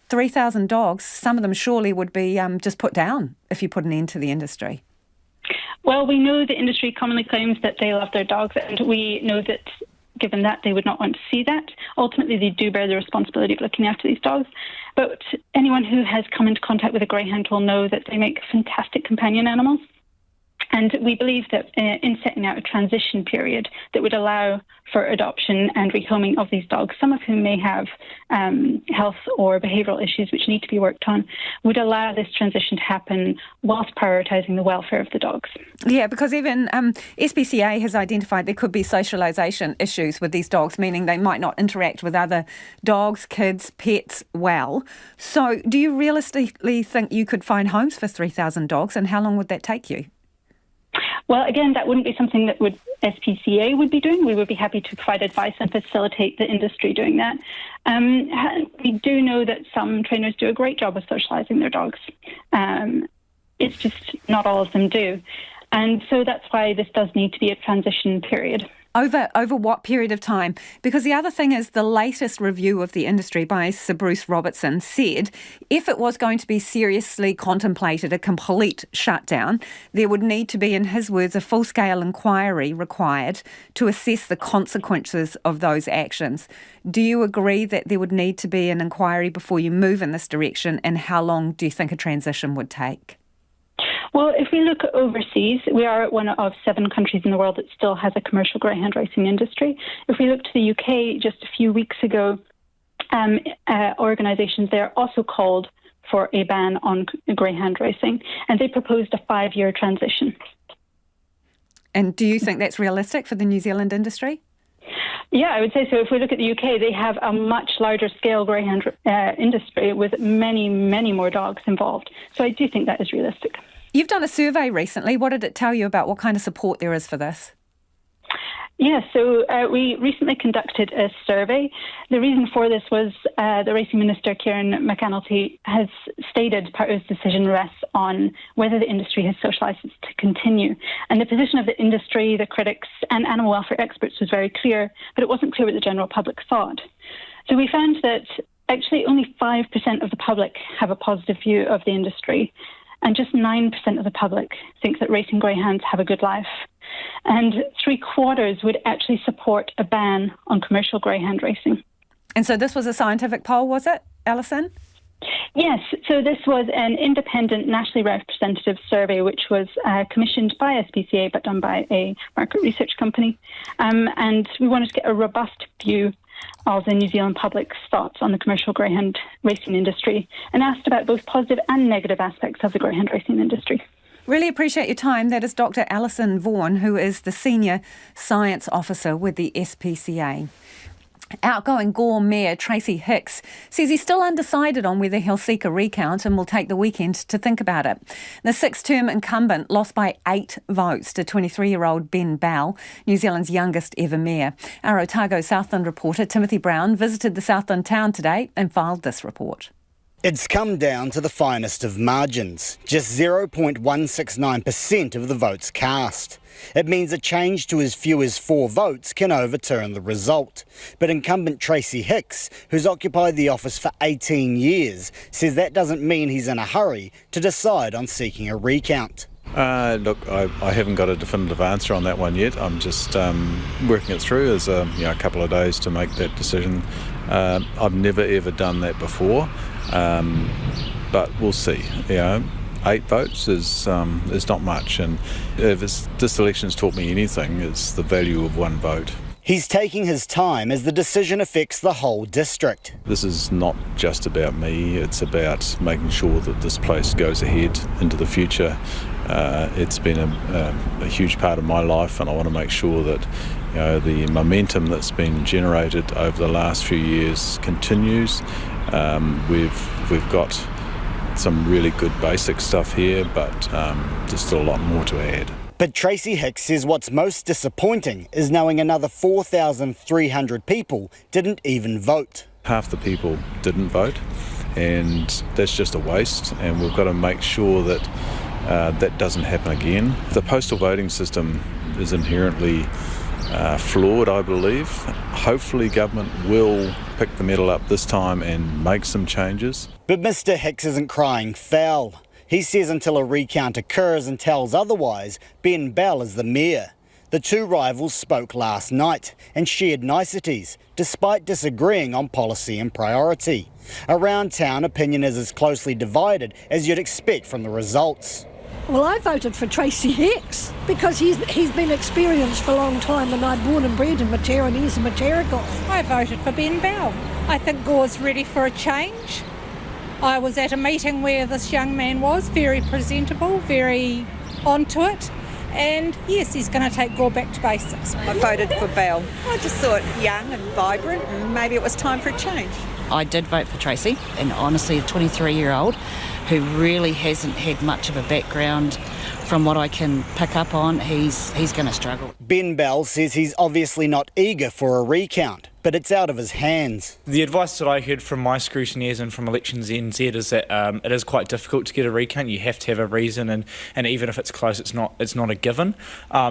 3,000 dogs, some of them surely would be just put down if you put an end to the industry.
Well, we know the industry commonly claims that they love their dogs, and we know that given that they would not want to see that. Ultimately, they do bear the responsibility of looking after these dogs. But anyone who has come into contact with a greyhound will know that they make fantastic companion animals. And we believe that in setting out a transition period that would allow for adoption and rehoming of these dogs, some of whom may have health or behavioural issues which need to be worked on, would allow this transition to happen whilst prioritising the welfare of the dogs.
Yeah, because even SPCA has identified there could be socialisation issues with these dogs, meaning they might not interact with other dogs, kids, pets well. So do you realistically think you could find homes for 3,000 dogs, and how long would that take you?
Well, again, that wouldn't be something that SPCA would be doing. We would be happy to provide advice and facilitate the industry doing that. We do know that some trainers do a great job of socialising their dogs. It's just not all of them do. And so that's why this does need to be a transition period.
Over what period of time? Because the other thing is the latest review of the industry by Sir Bruce Robertson said if it was going to be seriously contemplated a complete shutdown, there would need to be, in his words, a full-scale inquiry required to assess the consequences of those actions. Do you agree that there would need to be an inquiry before you move in this direction, and how long do you think a transition would take?
Well, if we look overseas, we are one of 7 countries in the world that still has a commercial greyhound racing industry. If we look to the UK, just a few weeks ago, organisations there also called for a ban on greyhound racing, and they proposed a 5-year transition.
And do you think that's realistic for the New Zealand industry?
Yeah, I would say so. If we look at the UK, they have a much larger scale greyhound industry with many, many more dogs involved. So I do think that is realistic.
You've done a survey recently. What did it tell you about what kind of support there is for this?
Yeah, so we recently conducted a survey. The reason for this was the Racing Minister, Kieran McAnulty, has stated part of his decision rests on whether the industry has social licence to continue. And the position of the industry, the critics and animal welfare experts was very clear, but it wasn't clear what the general public thought. So we found that actually only 5% of the public have a positive view of the industry, and just 9% of the public think that racing greyhounds have a good life. And 3/4 would actually support a ban on commercial greyhound racing.
And so this was a scientific poll, was it, Alison?
Yes, so this was an independent, nationally representative survey which was commissioned by SPCA but done by a market research company. And we wanted to get a robust view of the New Zealand public's thoughts on the commercial greyhound racing industry and asked about both positive and negative aspects of the greyhound racing industry.
Really appreciate your time. That is Dr. Alison Vaughan, who is the Senior Science Officer with the SPCA. Outgoing Gore Mayor Tracy Hicks says he's still undecided on whether he'll seek a recount and will take the weekend to think about it. The six-term incumbent lost by 8 votes to 23-year-old Ben Bell, New Zealand's youngest ever mayor. Our Otago Southland reporter Timothy Brown visited the Southland town today and filed this report.
It's come down to the finest of margins, just 0.169% of the votes cast. It means a change to as few as 4 votes can overturn the result. But incumbent Tracy Hicks, who's occupied the office for 18 years, says that doesn't mean he's in a hurry to decide on seeking a recount.
Look, I haven't got a definitive answer on that one yet. I'm just working it through. There's a couple of days to make that decision. I've never ever done that before, but we'll see. 8 votes is not much, and if this election's taught me anything, it's the value of 1 vote.
He's taking his time as the decision affects the whole district.
This is not just about me, it's about making sure that this place goes ahead into the future. It's been a huge part of my life, and I want to make sure that the momentum that's been generated over the last few years continues. We've got some really good basic stuff here, but there's still a lot more to add.
But Tracy Hicks says what's most disappointing is knowing another 4,300 people didn't even vote.
Half the people didn't vote, and that's just a waste, and we've got to make sure that that doesn't happen again. The postal voting system is inherently flawed, I believe. Hopefully government will pick the medal up this time and make some changes.
But Mr Hicks isn't crying foul. He says until a recount occurs and tells otherwise, Ben Bell is the mayor. The two rivals spoke last night and shared niceties, despite disagreeing on policy and priority. Around town, opinion is as closely divided as you'd expect from the results.
Well, I voted for Tracy Hicks because he's been experienced for a long time, and I'm born and bred in Matera, and he's a Matera guy.
I voted for Ben Bell. I think Gore's ready for a change. I was at a meeting where this young man was very presentable, very onto it, and yes, he's going to take Gore back to basics.
I voted for Bell. I just thought young and vibrant, and maybe it was time for a change.
I did vote for Tracy, and honestly, a 23-year-old who really hasn't had much of a background. From what I can pick up on, he's going to struggle.
Ben Bell says he's obviously not eager for a recount, but it's out of his hands.
The advice that I heard from my scrutineers and from Elections NZ is that it is quite difficult to get a recount. You have to have a reason, and even if it's close, it's not a given.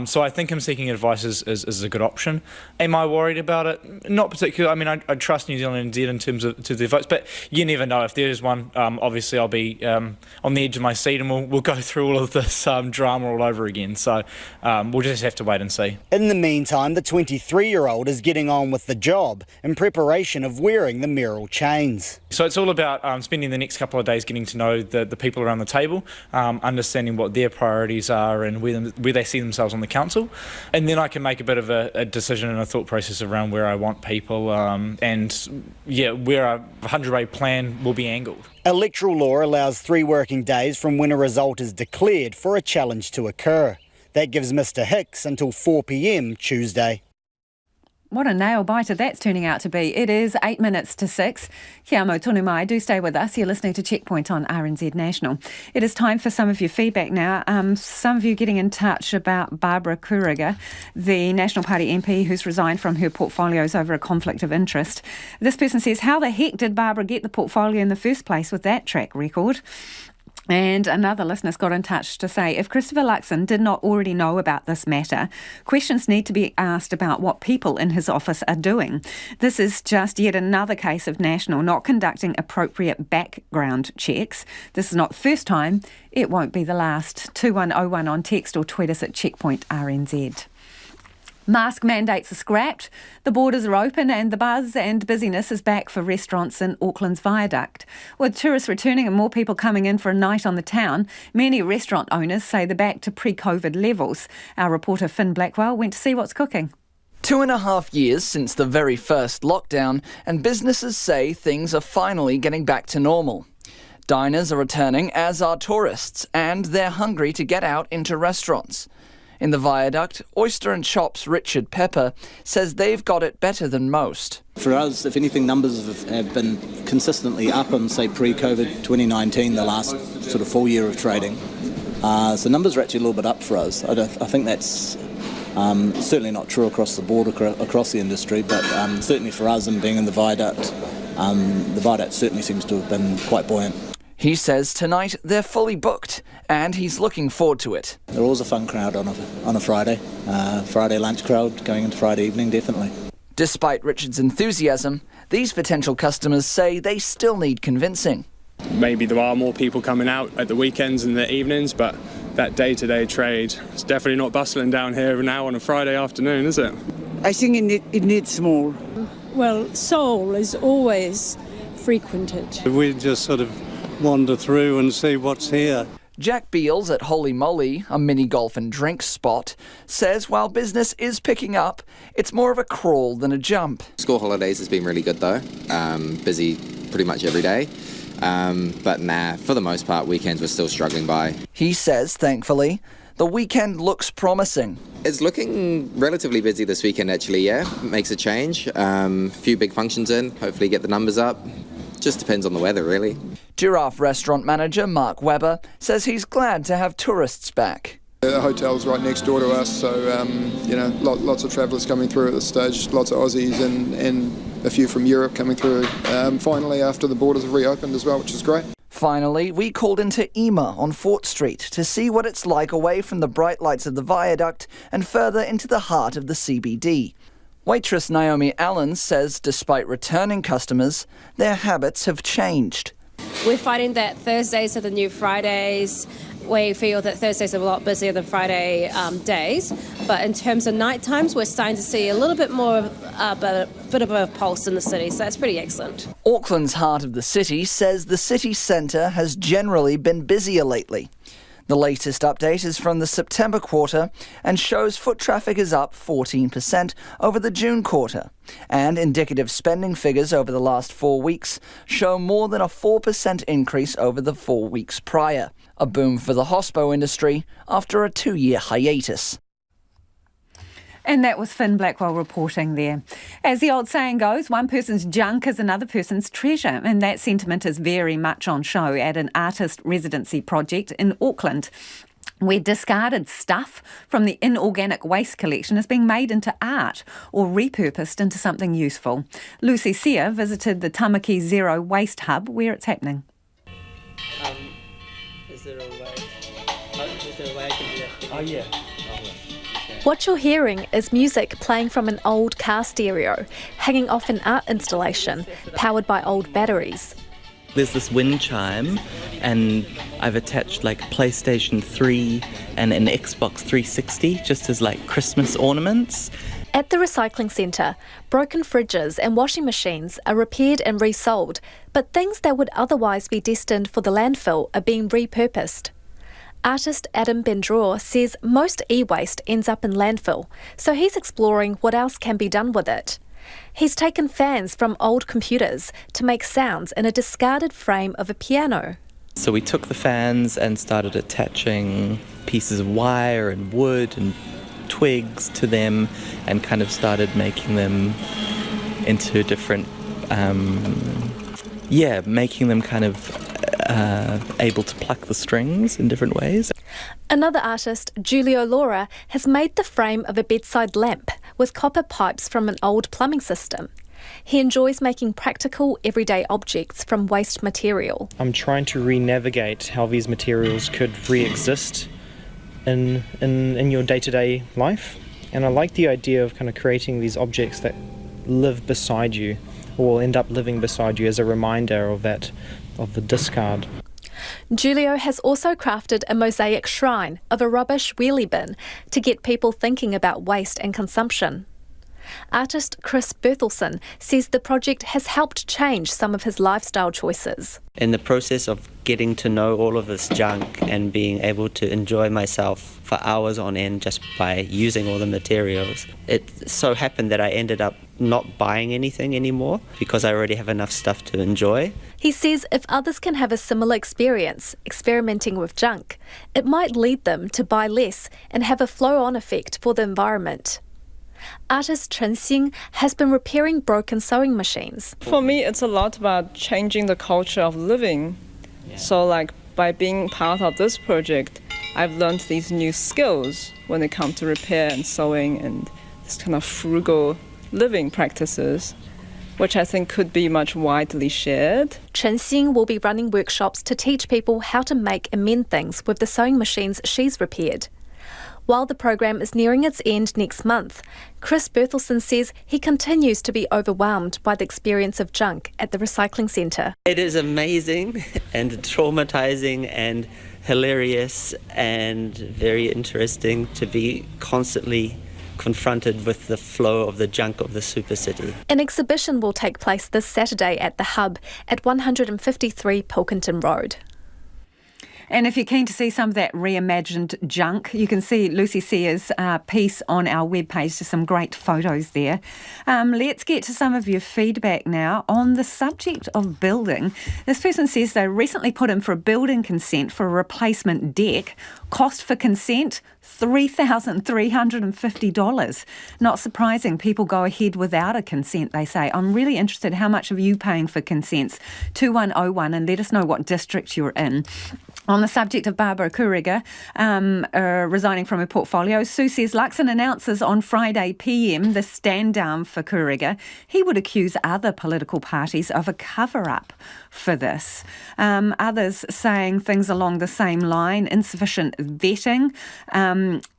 So I think him seeking advice is a good option. Am I worried about it? Not particularly. I mean, I trust New Zealand NZ in terms of to their votes, but you never know. If there is one, obviously I'll be on the edge of my seat, and we'll go through all of this drama all over again. So we'll just have to wait and see.
In the meantime, the 23-year-old is getting on with the job in preparation of wearing the mayoral chains.
So it's all about spending the next couple of days getting to know the people around the table, understanding what their priorities are and where they see themselves on the council, and then I can make a bit of a decision and a thought process around where I want people and where a 100-day plan will be angled.
Electoral law allows 3 working days from when a result is declared for a challenge to occur. That gives Mr Hicks until 4 p.m. Tuesday.
What a nail-biter that's turning out to be. It is 8 minutes to 6. Kia mau tonu mai. Do stay with us. You're listening to Checkpoint on RNZ National. It is time for some of your feedback now. Some of you getting in touch about Barbara Kuriger, the National Party MP who's resigned from her portfolios over a conflict of interest. This person says, how the heck did Barbara get the portfolio in the first place with that track record? And another listener's got in touch to say, if Christopher Luxon did not already know about this matter, questions need to be asked about what people in his office are doing. This is just yet another case of National not conducting appropriate background checks. This is not the first time. It won't be the last. 2101 on text or tweet us at Checkpoint RNZ. Mask mandates are scrapped, the borders are open and the buzz and busyness is back for restaurants in Auckland's Viaduct. With tourists returning and more people coming in for a night on the town, many restaurant owners say they're back to pre-COVID levels. Our reporter Finn Blackwell went to see what's cooking.
2.5 years since the very first lockdown, and businesses say things are finally getting back to normal. Diners are returning, as are tourists, and they're hungry to get out into restaurants. In the viaduct, Oyster and Chops' Richard Pepper says they've got it better than most.
For us, if anything, numbers have been consistently up in, say, pre-COVID 2019, the last sort of full year of trading. So numbers are actually a little bit up for us. I think that's certainly not true across the board, across the industry, but certainly for us and being in the viaduct certainly seems to have been quite buoyant.
He says tonight they're fully booked and he's looking forward to it.
They're always a fun crowd on a Friday. Friday lunch crowd going into Friday evening, definitely.
Despite Richard's enthusiasm, these potential customers say they still need convincing.
Maybe there are more people coming out at the weekends and the evenings, but that day-to-day trade is definitely not bustling down here now on a Friday afternoon, is it?
I think it needs more.
Well, Seoul is always frequented.
We just sort of wander through and see what's here.
Jack Beals at Holy Moly, a mini golf and drink spot, says while business is picking up, it's more of a crawl than a jump.
School holidays has been really good though. Busy pretty much every day. But for the most part, weekends we're still struggling by.
He says, thankfully, the weekend looks promising.
It's looking relatively busy this weekend actually, yeah. Makes a change. Few big functions in, hopefully get the numbers up. Just depends on the weather, really.
Giraffe restaurant manager Mark Webber says he's glad to have tourists back.
The hotel's right next door to us, so lots of travellers coming through at this stage, lots of Aussies and a few from Europe coming through. Finally, after the borders have reopened as well, which is great.
Finally, we called into Ema on Fort Street to see what it's like away from the bright lights of the viaduct and further into the heart of the CBD. Waitress Naomi Allen says despite returning customers, their habits have changed.
We're finding that Thursdays are the new Fridays. We feel that Thursdays are a lot busier than Friday days. But in terms of night times, we're starting to see a little bit more of a bit of a pulse in the city. So that's pretty excellent.
Auckland's heart of the city says the city centre has generally been busier lately. The latest update is from the September quarter and shows foot traffic is up 14% over the June quarter. And indicative spending figures over the last 4 weeks show more than a 4% increase over the 4 weeks prior. A boom for the hospo industry after a 2-year hiatus.
And that was Finn Blackwell reporting there. As the old saying goes, one person's junk is another person's treasure, and that sentiment is very much on show at an artist residency project in Auckland, where discarded stuff from the inorganic waste collection is being made into art or repurposed into something useful. Lucy Sear visited the Tamaki Zero Waste Hub where it's happening.
Is there a way I can do that? Oh, yeah.
What you're hearing is music playing from an old car stereo, hanging off an art installation, powered by old batteries.
There's this wind chime, and I've attached like PlayStation 3 and an Xbox 360 just as like Christmas ornaments.
At the recycling centre, broken fridges and washing machines are repaired and resold, but things that would otherwise be destined for the landfill are being repurposed. Artist Adam Bendrour says most e-waste ends up in landfill, so he's exploring what else can be done with it. He's taken fans from old computers to make sounds in a discarded frame of a piano.
So we took the fans and started attaching pieces of wire and wood and twigs to them and kind of started making them into different, making them kind of able to pluck the strings in different ways.
Another artist, Julio Laura, has made the frame of a bedside lamp with copper pipes from an old plumbing system. He enjoys making practical, everyday objects from waste material.
I'm trying to re-navigate how these materials could re-exist in your day-to-day life. And I like the idea of kind of creating these objects that live beside you or will end up living beside you as a reminder of the discard.
Julio has also crafted a mosaic shrine of a rubbish wheelie bin to get people thinking about waste and consumption. Artist Chris Berthelsen says the project has helped change some of his lifestyle choices.
In the process of getting to know all of this junk and being able to enjoy myself for hours on end just by using all the materials, it so happened that I ended up not buying anything anymore because I already have enough stuff to enjoy.
He says if others can have a similar experience experimenting with junk, it might lead them to buy less and have a flow-on effect for the environment. Artist Chen Xing has been repairing broken sewing machines.
For me, it's a lot about changing the culture of living. So by being part of this project, I've learned these new skills when it comes to repair and sewing and this kind of frugal living practices, which I think could be much widely shared.
Chen Xing will be running workshops to teach people how to make and mend things with the sewing machines she's repaired. While the program is nearing its end next month, Chris Berthelsen says he continues to be overwhelmed by the experience of junk at the recycling centre.
It is amazing and traumatising and hilarious and very interesting to be constantly confronted with the flow of the junk of the super city.
An exhibition will take place this Saturday at the Hub at 153 Pilkington Road.
And if you're keen to see some of that reimagined junk, you can see Lucy Sear's piece on our webpage. There's some great photos there. Let's get to some of your feedback now on the subject of building. This person says they recently put in for a building consent for a replacement deck. Cost for consent, $3,350. Not surprising, people go ahead without a consent, they say. I'm really interested, how much are you paying for consents? 2101, and let us know what district you're in. On the subject of Barbara Kuriger resigning from her portfolio, Sue says Luxon announces on Friday PM the stand down for Kuriger. He would accuse other political parties of a cover-up for this. Others saying things along the same line, insufficient vetting.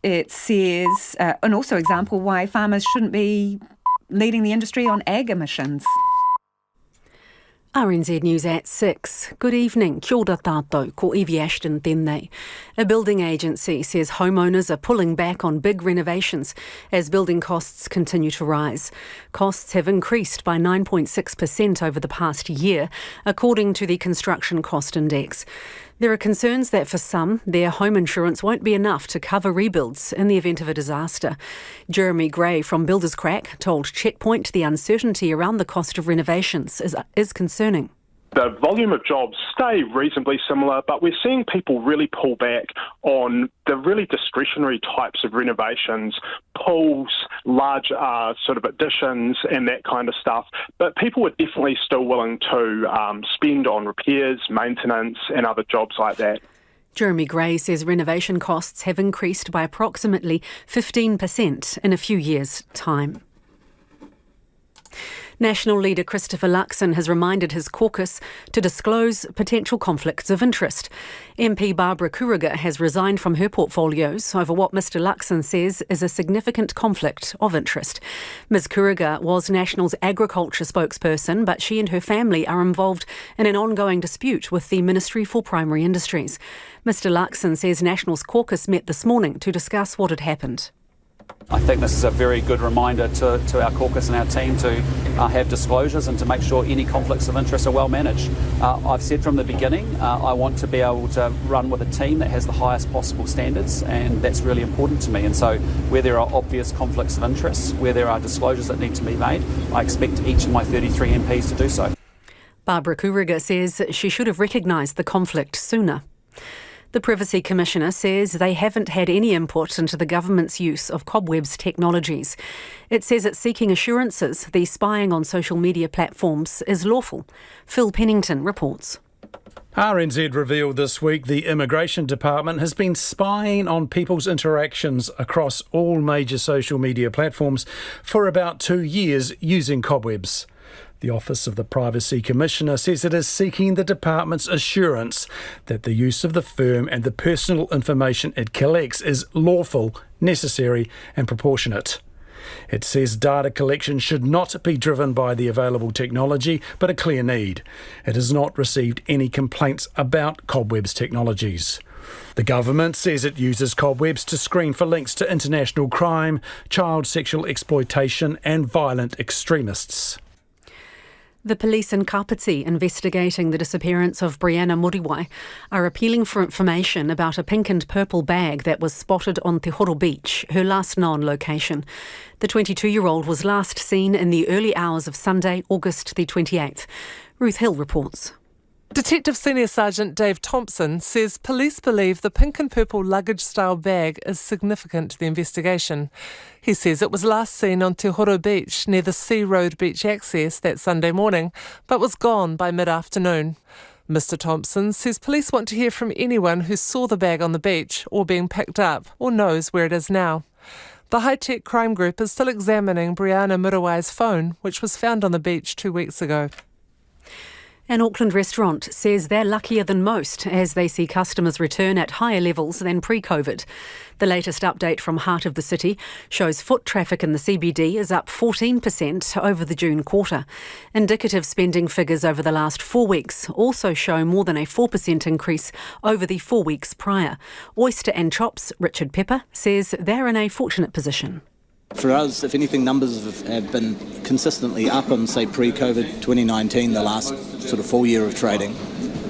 It says, and also example why farmers shouldn't be leading the industry on ag emissions.
RNZ News at 6. Good evening. Kia ora tātou, ko Evie Ashton tēnei. A building agency says homeowners are pulling back on big renovations as building costs continue to rise. Costs have increased by 9.6% over the past year, according to the Construction Cost Index. There are concerns that for some, their home insurance won't be enough to cover rebuilds in the event of a disaster. Jeremy Gray from Builders Crack told Checkpoint the uncertainty around the cost of renovations is concerning.
The volume of jobs stay reasonably similar, but we're seeing people really pull back on the really discretionary types of renovations, pools, large sort of additions and that kind of stuff. But people are definitely still willing to spend on repairs, maintenance and other jobs like that.
Jeremy Gray says renovation costs have increased by approximately 15% in a few years' time. National leader Christopher Luxon has reminded his caucus to disclose potential conflicts of interest. MP Barbara Kuriger has resigned from her portfolios over what Mr Luxon says is a significant conflict of interest. Ms Kuriger was National's agriculture spokesperson, but she and her family are involved in an ongoing dispute with the Ministry for Primary Industries. Mr Luxon says National's caucus met this morning to discuss what had happened.
I think this is a very good reminder to our caucus and our team to have disclosures and to make sure any conflicts of interest are well managed. I've said from the beginning I want to be able to run with a team that has the highest possible standards, and that's really important to me. And so where there are obvious conflicts of interest, where there are disclosures that need to be made, I expect each of my 33 MPs to do so.
Barbara Kuriger says she should have recognised the conflict sooner. The Privacy Commissioner says they haven't had any input into the government's use of Cobweb's technologies. It says it's seeking assurances the spying on social media platforms is lawful. Phil Pennington reports.
RNZ revealed this week the Immigration Department has been spying on people's interactions across all major social media platforms for about 2 years using Cobwebs. The Office of the Privacy Commissioner says it is seeking the department's assurance that the use of the firm and the personal information it collects is lawful, necessary and proportionate. It says data collection should not be driven by the available technology, but a clear need. It has not received any complaints about Cobweb's technologies. The government says it uses Cobwebs to screen for links to international crime, child sexual exploitation and violent extremists.
The police in Kapiti investigating the disappearance of Brianna Muriwai are appealing for information about a pink and purple bag that was spotted on Te Horo Beach, her last known location. The 22-year-old was last seen in the early hours of Sunday, August the 28th. Ruth Hill reports.
Detective Senior Sergeant Dave Thompson says police believe the pink and purple luggage-style bag is significant to the investigation. He says it was last seen on Te Horo Beach near the Sea Road beach access that Sunday morning, but was gone by mid-afternoon. Mr Thompson says police want to hear from anyone who saw the bag on the beach or being picked up or knows where it is now. The high-tech crime group is still examining Brianna Muriwai's phone, which was found on the beach 2 weeks ago.
An Auckland restaurant says they're luckier than most as they see customers return at higher levels than pre-COVID. The latest update from Heart of the City shows foot traffic in the CBD is up 14% over the June quarter. Indicative spending figures over the last 4 weeks also show more than a 4% increase over the 4 weeks prior. Oyster and Chops' Richard Pepper says they're in a fortunate position.
For us, if anything, numbers have been consistently up on, say, pre-COVID 2019, the last sort of full year of trading.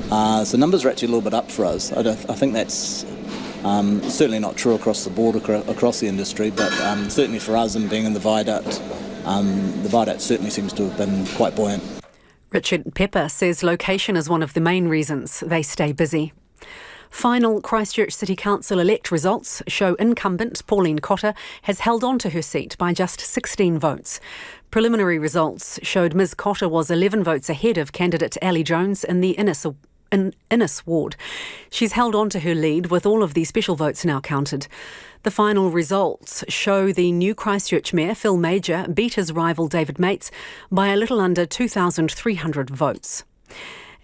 So numbers are actually a little bit up for us. I think that's certainly not true across the board, across the industry, but certainly for us and being in the viaduct certainly seems to have been quite buoyant.
Richard Pepper says location is one of the main reasons they stay busy. Final Christchurch City Council-elect results show incumbent Pauline Cotter has held on to her seat by just 16 votes. Preliminary results showed Ms Cotter was 11 votes ahead of candidate Ali Jones in the Innes ward. She's held on to her lead with all of the special votes now counted. The final results show the new Christchurch Mayor, Phil Major, beat his rival David Mates by a little under 2,300 votes.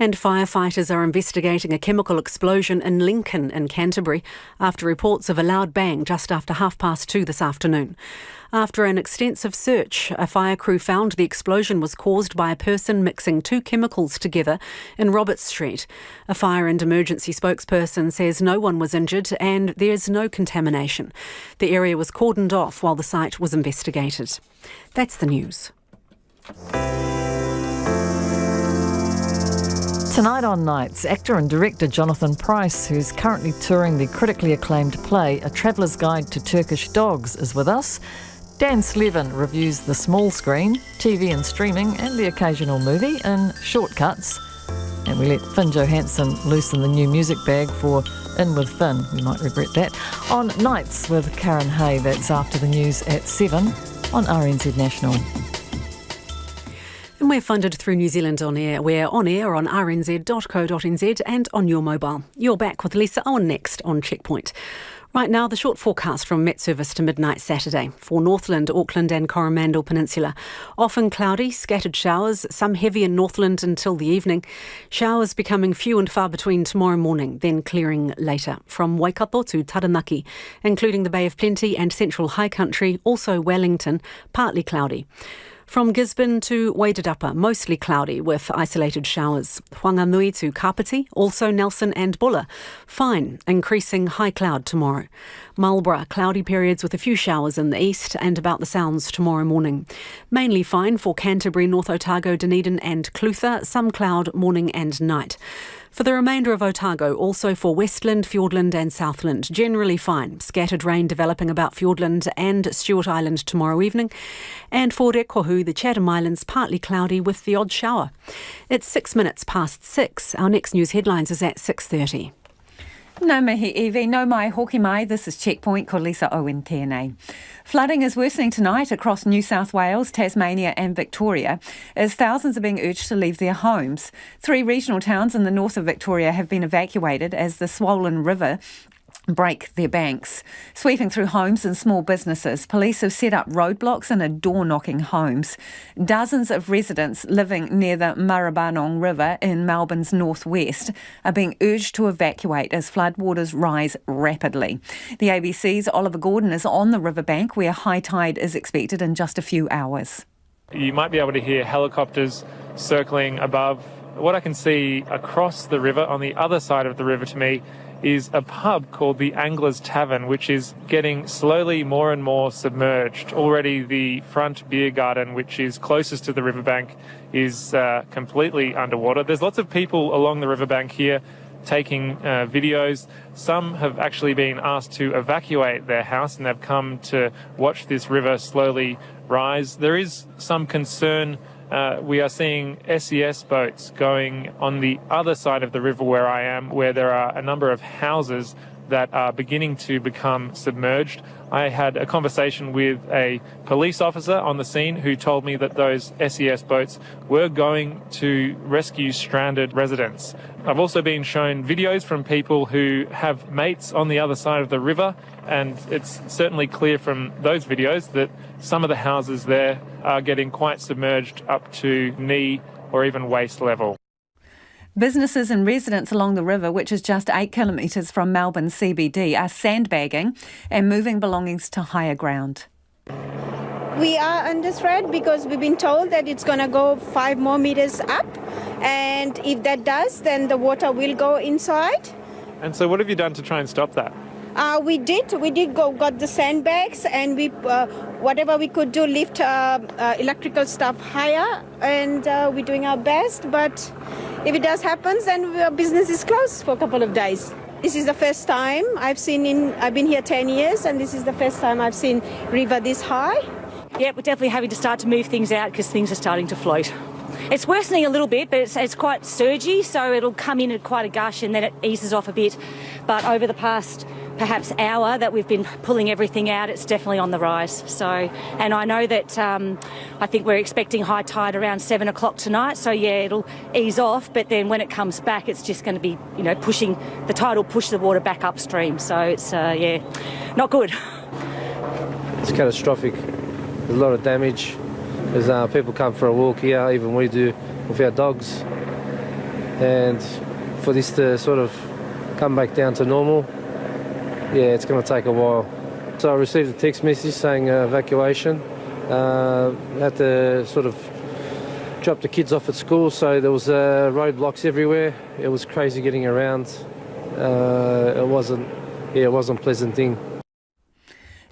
And firefighters are investigating a chemical explosion in Lincoln in Canterbury after reports of a loud bang just after 2:30 this afternoon. After an extensive search, a fire crew found the explosion was caused by a person mixing two chemicals together in Roberts Street. A fire and emergency spokesperson says no one was injured and there's no contamination. The area was cordoned off while the site was investigated. That's the news.
Tonight on Nights, actor and director Jonathan Pryce, who's currently touring the critically acclaimed play A Traveller's Guide to Turkish Dogs, is with us. Dan Slevin reviews the small screen, TV and streaming, and the occasional movie in Shortcuts. And we let Finn Johansson loosen the new music bag for In With Finn. We might regret that. On Nights with Karen Hay, that's after the news at 7 on RNZ National.
And we're funded through New Zealand On Air. We're on air on rnz.co.nz and on your mobile. You're back with Lisa Owen next on Checkpoint. Right now, the short forecast from Met Service to midnight Saturday for Northland, Auckland and Coromandel Peninsula. Often cloudy, scattered showers, some heavy in Northland until the evening. Showers becoming few and far between tomorrow morning, then clearing later. From Waikato to Taranaki, including the Bay of Plenty and Central High Country, also Wellington, partly cloudy. From Gisborne to Wairarapa, mostly cloudy with isolated showers. Whanganui to Kapiti, also Nelson and Bulla. Fine, increasing high cloud tomorrow. Marlborough, cloudy periods with a few showers in the east and about the Sounds tomorrow morning. Mainly fine for Canterbury, North Otago, Dunedin and Clutha, some cloud morning and night. For the remainder of Otago, also for Westland, Fiordland and Southland, generally fine. Scattered rain developing about Fiordland and Stewart Island tomorrow evening. And for Rekohu, the Chatham Islands, partly cloudy with the odd shower. It's 6 minutes past 6. Our next news headlines is at 6:30.
Nā mihi Evie, no mai hoki mai, this is Checkpoint, ko Lisa Owen tēnei. Flooding is worsening tonight across New South Wales, Tasmania and Victoria as thousands are being urged to leave their homes. 3 regional towns in the north of Victoria have been evacuated as the swollen river break their banks. Sweeping through homes and small businesses, police have set up roadblocks and are door-knocking homes. Dozens of residents living near the Maribyrnong River in Melbourne's northwest are being urged to evacuate as floodwaters rise rapidly. The ABC's Oliver Gordon is on the riverbank where high tide is expected in just a few hours.
You might be able to hear helicopters circling above
what I can see across the river, on the other side of the river to me, is a pub called the Angler's Tavern, which is getting slowly more and more submerged. Already the front beer garden, which is closest to the riverbank, is completely underwater. There's lots of people along the riverbank here taking videos. Some have actually been asked to evacuate their house and they've come to watch this river slowly rise. There is some concern. We are seeing SES boats going on the other side of the river where I am, where there are a number of houses that are beginning to become submerged. I had a conversation with a police officer on the scene who told me that those SES boats were going to rescue stranded residents. I've also been shown videos from people who have mates on the other side of the river, and it's certainly clear from those videos that some of the houses there are getting quite submerged up to knee or even waist level.
Businesses and residents along the river, which is just 8 kilometres from Melbourne CBD, are sandbagging and moving belongings to higher ground.
We are under threat because we've been told that it's going to go 5 more metres up, and if that does, then the water will go inside.
And so what have you done to try and stop that?
We got the sandbags, and we whatever we could do, lift electrical stuff higher, and we're doing our best. But if it does happen, then our business is closed for a couple of days. This is the first time I've been here 10 years, and this is the first time I've seen river this high.
Yeah, we're definitely having to start to move things out because things are starting to float. It's worsening a little bit, but it's quite surgy, so it'll come in at quite a gush and then it eases off a bit. But over the past perhaps hour that we've been pulling everything out, it's definitely on the rise. So, and I know that I think we're expecting high tide around 7 o'clock tonight. So yeah, it'll ease off, but then when it comes back, it's just going to be, pushing, the tide will push the water back upstream. So it's, not good.
It's catastrophic. There's a lot of damage. There's people come for a walk here, even we do with our dogs. And for this to sort of come back down to normal, yeah, it's going to take a while. So I received a text message saying evacuation. Had to sort of drop the kids off at school, so there was roadblocks everywhere. It was crazy getting around. It wasn't a pleasant thing.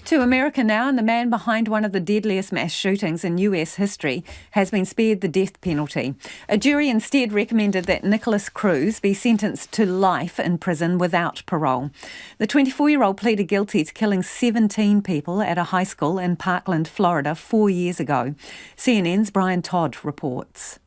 To America now, and the man behind one of the deadliest mass shootings in US history has been spared the death penalty. A jury instead recommended that Nicholas Cruz be sentenced to life in prison without parole. The 24-year-old pleaded guilty to killing 17 people at a high school in Parkland, Florida, 4 years ago. CNN's Brian Todd reports.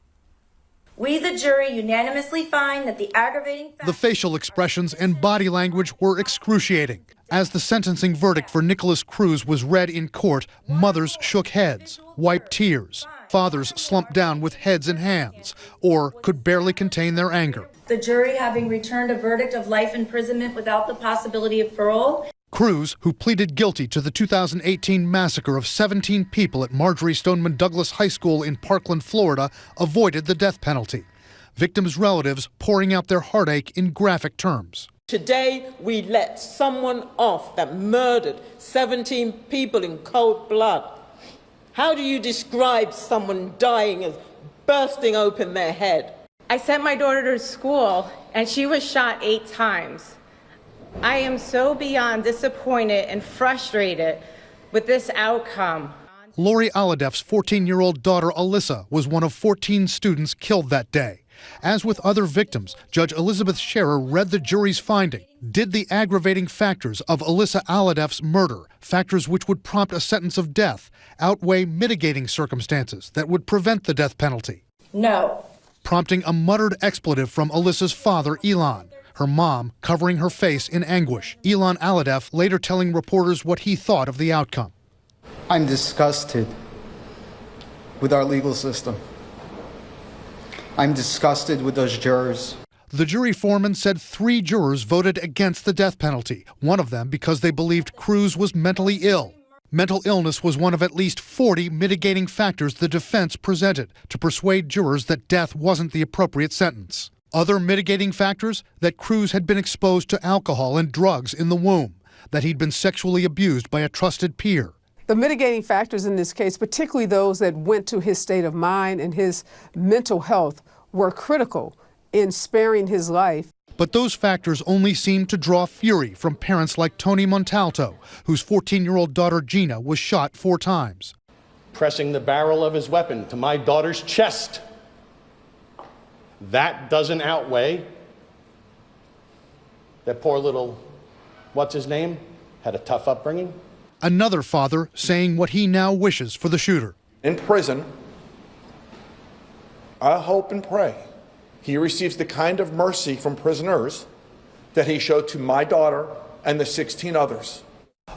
We, the jury, unanimously find that the aggravating...
The facial expressions and body language were excruciating. As the sentencing verdict for Nicholas Cruz was read in court, mothers shook heads, wiped tears. Fathers slumped down with heads in hands, or could barely contain their anger.
The jury, having returned a verdict of life imprisonment without the possibility of parole...
Cruz, who pleaded guilty to the 2018 massacre of 17 people at Marjory Stoneman Douglas High School in Parkland, Florida, avoided the death penalty. Victims' relatives pouring out their heartache in graphic terms.
Today, we let someone off that murdered 17 people in cold blood. How do you describe someone dying as bursting open their head?
I sent my daughter to school, and she was shot 8 times. I am so beyond disappointed and frustrated with this outcome.
Lori Aladef's 14-year-old daughter Alyssa was one of 14 students killed that day. As with other victims, Judge Elizabeth Scherer read the jury's finding. Did the aggravating factors of Alyssa Aladef's murder, factors which would prompt a sentence of death, outweigh mitigating circumstances that would prevent the death penalty?
No.
Prompting a muttered expletive from Alyssa's father, Elon. Her mom covering her face in anguish. Elon Aladef later telling reporters what he thought of the outcome.
I'm disgusted with our legal system. I'm disgusted with those jurors.
The jury foreman said 3 jurors voted against the death penalty, one of them because they believed Cruz was mentally ill. Mental illness was one of at least 40 mitigating factors the defense presented to persuade jurors that death wasn't the appropriate sentence. Other mitigating factors? That Cruz had been exposed to alcohol and drugs in the womb, that he'd been sexually abused by a trusted peer.
The mitigating factors in this case, particularly those that went to his state of mind and his mental health,
were critical in sparing his life.
But those factors only seem to draw fury from parents like Tony Montalto, whose 14-year-old daughter Gina was shot 4 times.
Pressing the barrel of his weapon to my daughter's chest. That doesn't outweigh that poor little, what's his name, had a tough upbringing.
Another father saying what he now wishes for the shooter.
In prison, I hope and pray he receives the kind of mercy from prisoners that he showed to my daughter and the 16 others.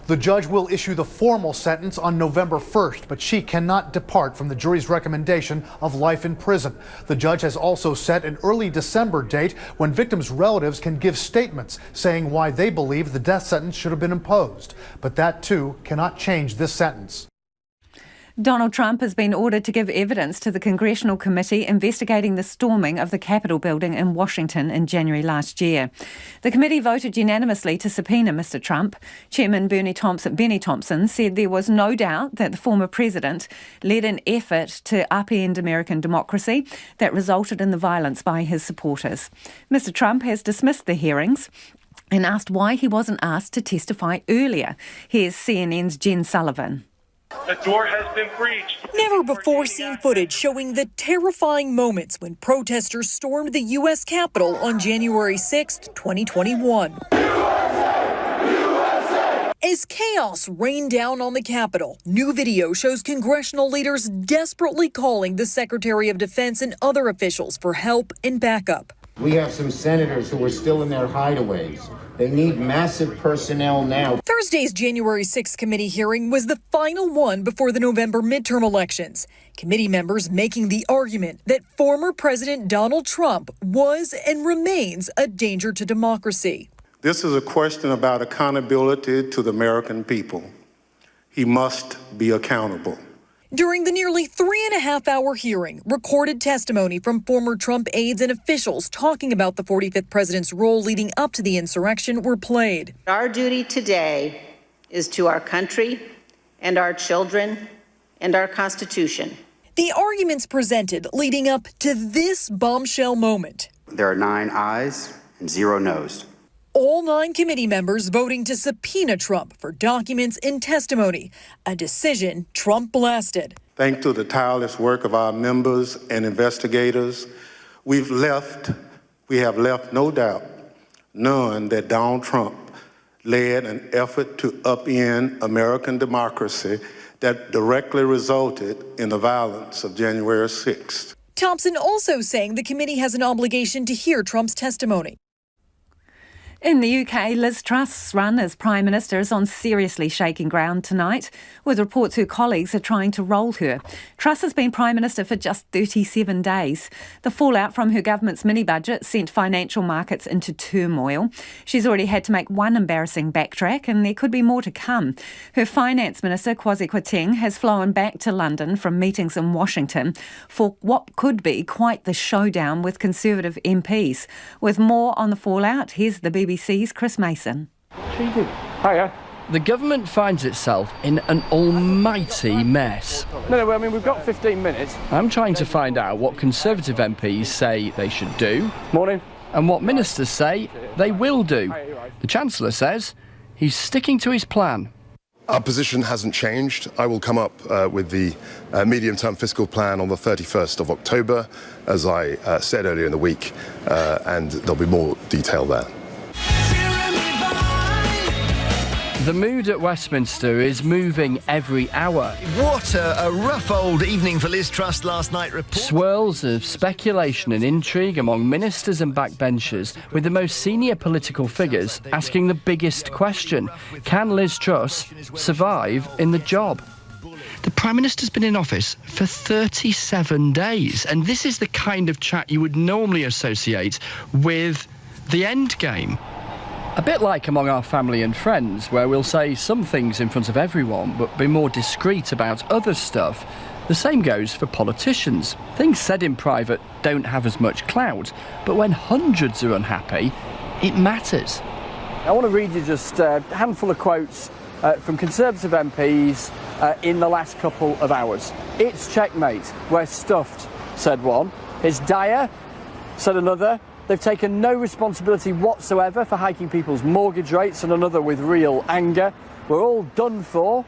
The judge will issue the formal sentence on November 1st, but she cannot depart from the jury's recommendation of life in prison. The judge has also set an early December date when victims' relatives can give statements saying why they believe the death sentence should have been imposed. But that, too, cannot change this sentence.
Donald Trump has been ordered to give evidence to the Congressional Committee investigating the storming of the Capitol building in Washington in January last year. The committee voted unanimously to subpoena Mr. Trump. Chairman Benny Thompson said there was no doubt that the former president led an effort to upend American democracy that resulted in the violence by his supporters. Mr. Trump has dismissed the hearings and asked why he wasn't asked to testify earlier. Here's CNN's Jen Sullivan.
The door has been breached.
Never before seen footage showing the terrifying moments when protesters stormed the U.S. Capitol on January 6, 2021. As chaos rained down on the Capitol, new video shows congressional leaders desperately calling the Secretary of Defense and other officials for help and backup.
We have some senators who are still in their hideaways. They need massive personnel now.
Thursday's January 6th committee hearing was the final one before the November midterm elections. Committee members making the argument that former President Donald Trump was and remains a danger to democracy.
This is a question about accountability to the American people. He must be accountable.
During the nearly 3.5-hour hearing, recorded testimony from former Trump aides and officials talking about the 45th president's role leading up to the insurrection were played.
Our duty today is to our country and our children and our Constitution.
The arguments presented leading up to this bombshell moment.
There are 9 ayes and 0 noes.
All 9 committee members voting to subpoena Trump for documents and testimony, a decision Trump blasted.
Thanks to the tireless work of our members and investigators, we have left no doubt, none, that Donald Trump led an effort to upend American democracy that directly resulted in the violence of January 6th.
Thompson also saying the committee has an obligation to hear Trump's testimony.
In the UK, Liz Truss's run as Prime Minister is on seriously shaking ground tonight, with reports her colleagues are trying to roll her. Truss has been Prime Minister for just 37 days. The fallout from her government's mini-budget sent financial markets into turmoil. She's already had to make one embarrassing backtrack, and there could be more to come. Her Finance Minister, Kwasi Kwarteng, has flown back to London from meetings in Washington for what could be quite the showdown with Conservative MPs. With more on the fallout, here's the BBC's Chris Mason.
Hiya. The government finds itself in an almighty mess.
No, I mean, we've got 15 minutes.
I'm trying to find out what Conservative MPs say they should do.
Morning.
And what ministers say they will do. The Chancellor says he's sticking to his plan.
Our position hasn't changed. I will come up with the medium-term fiscal plan on the 31st of October, as I said earlier in the week, and there'll be more detail there.
The mood at Westminster is moving every hour.
What a rough old evening for Liz Truss last night.
Swirls of speculation and intrigue among ministers and backbenchers, with the most senior political figures asking the biggest question: can Liz Truss survive in the job? The Prime Minister's been in office for 37 days, and this is the kind of chat you would normally associate with the end game. A bit like among our family and friends, where we'll say some things in front of everyone but be more discreet about other stuff. The same goes for politicians. Things said in private don't have as much clout, but when hundreds are unhappy, it matters.
I want to read you just a handful of quotes from Conservative MPs in the last couple of hours. It's checkmate, we're stuffed, said one. It's dire, said another. They've taken no responsibility whatsoever for hiking people's mortgage rates, and another with real anger. We're all done for,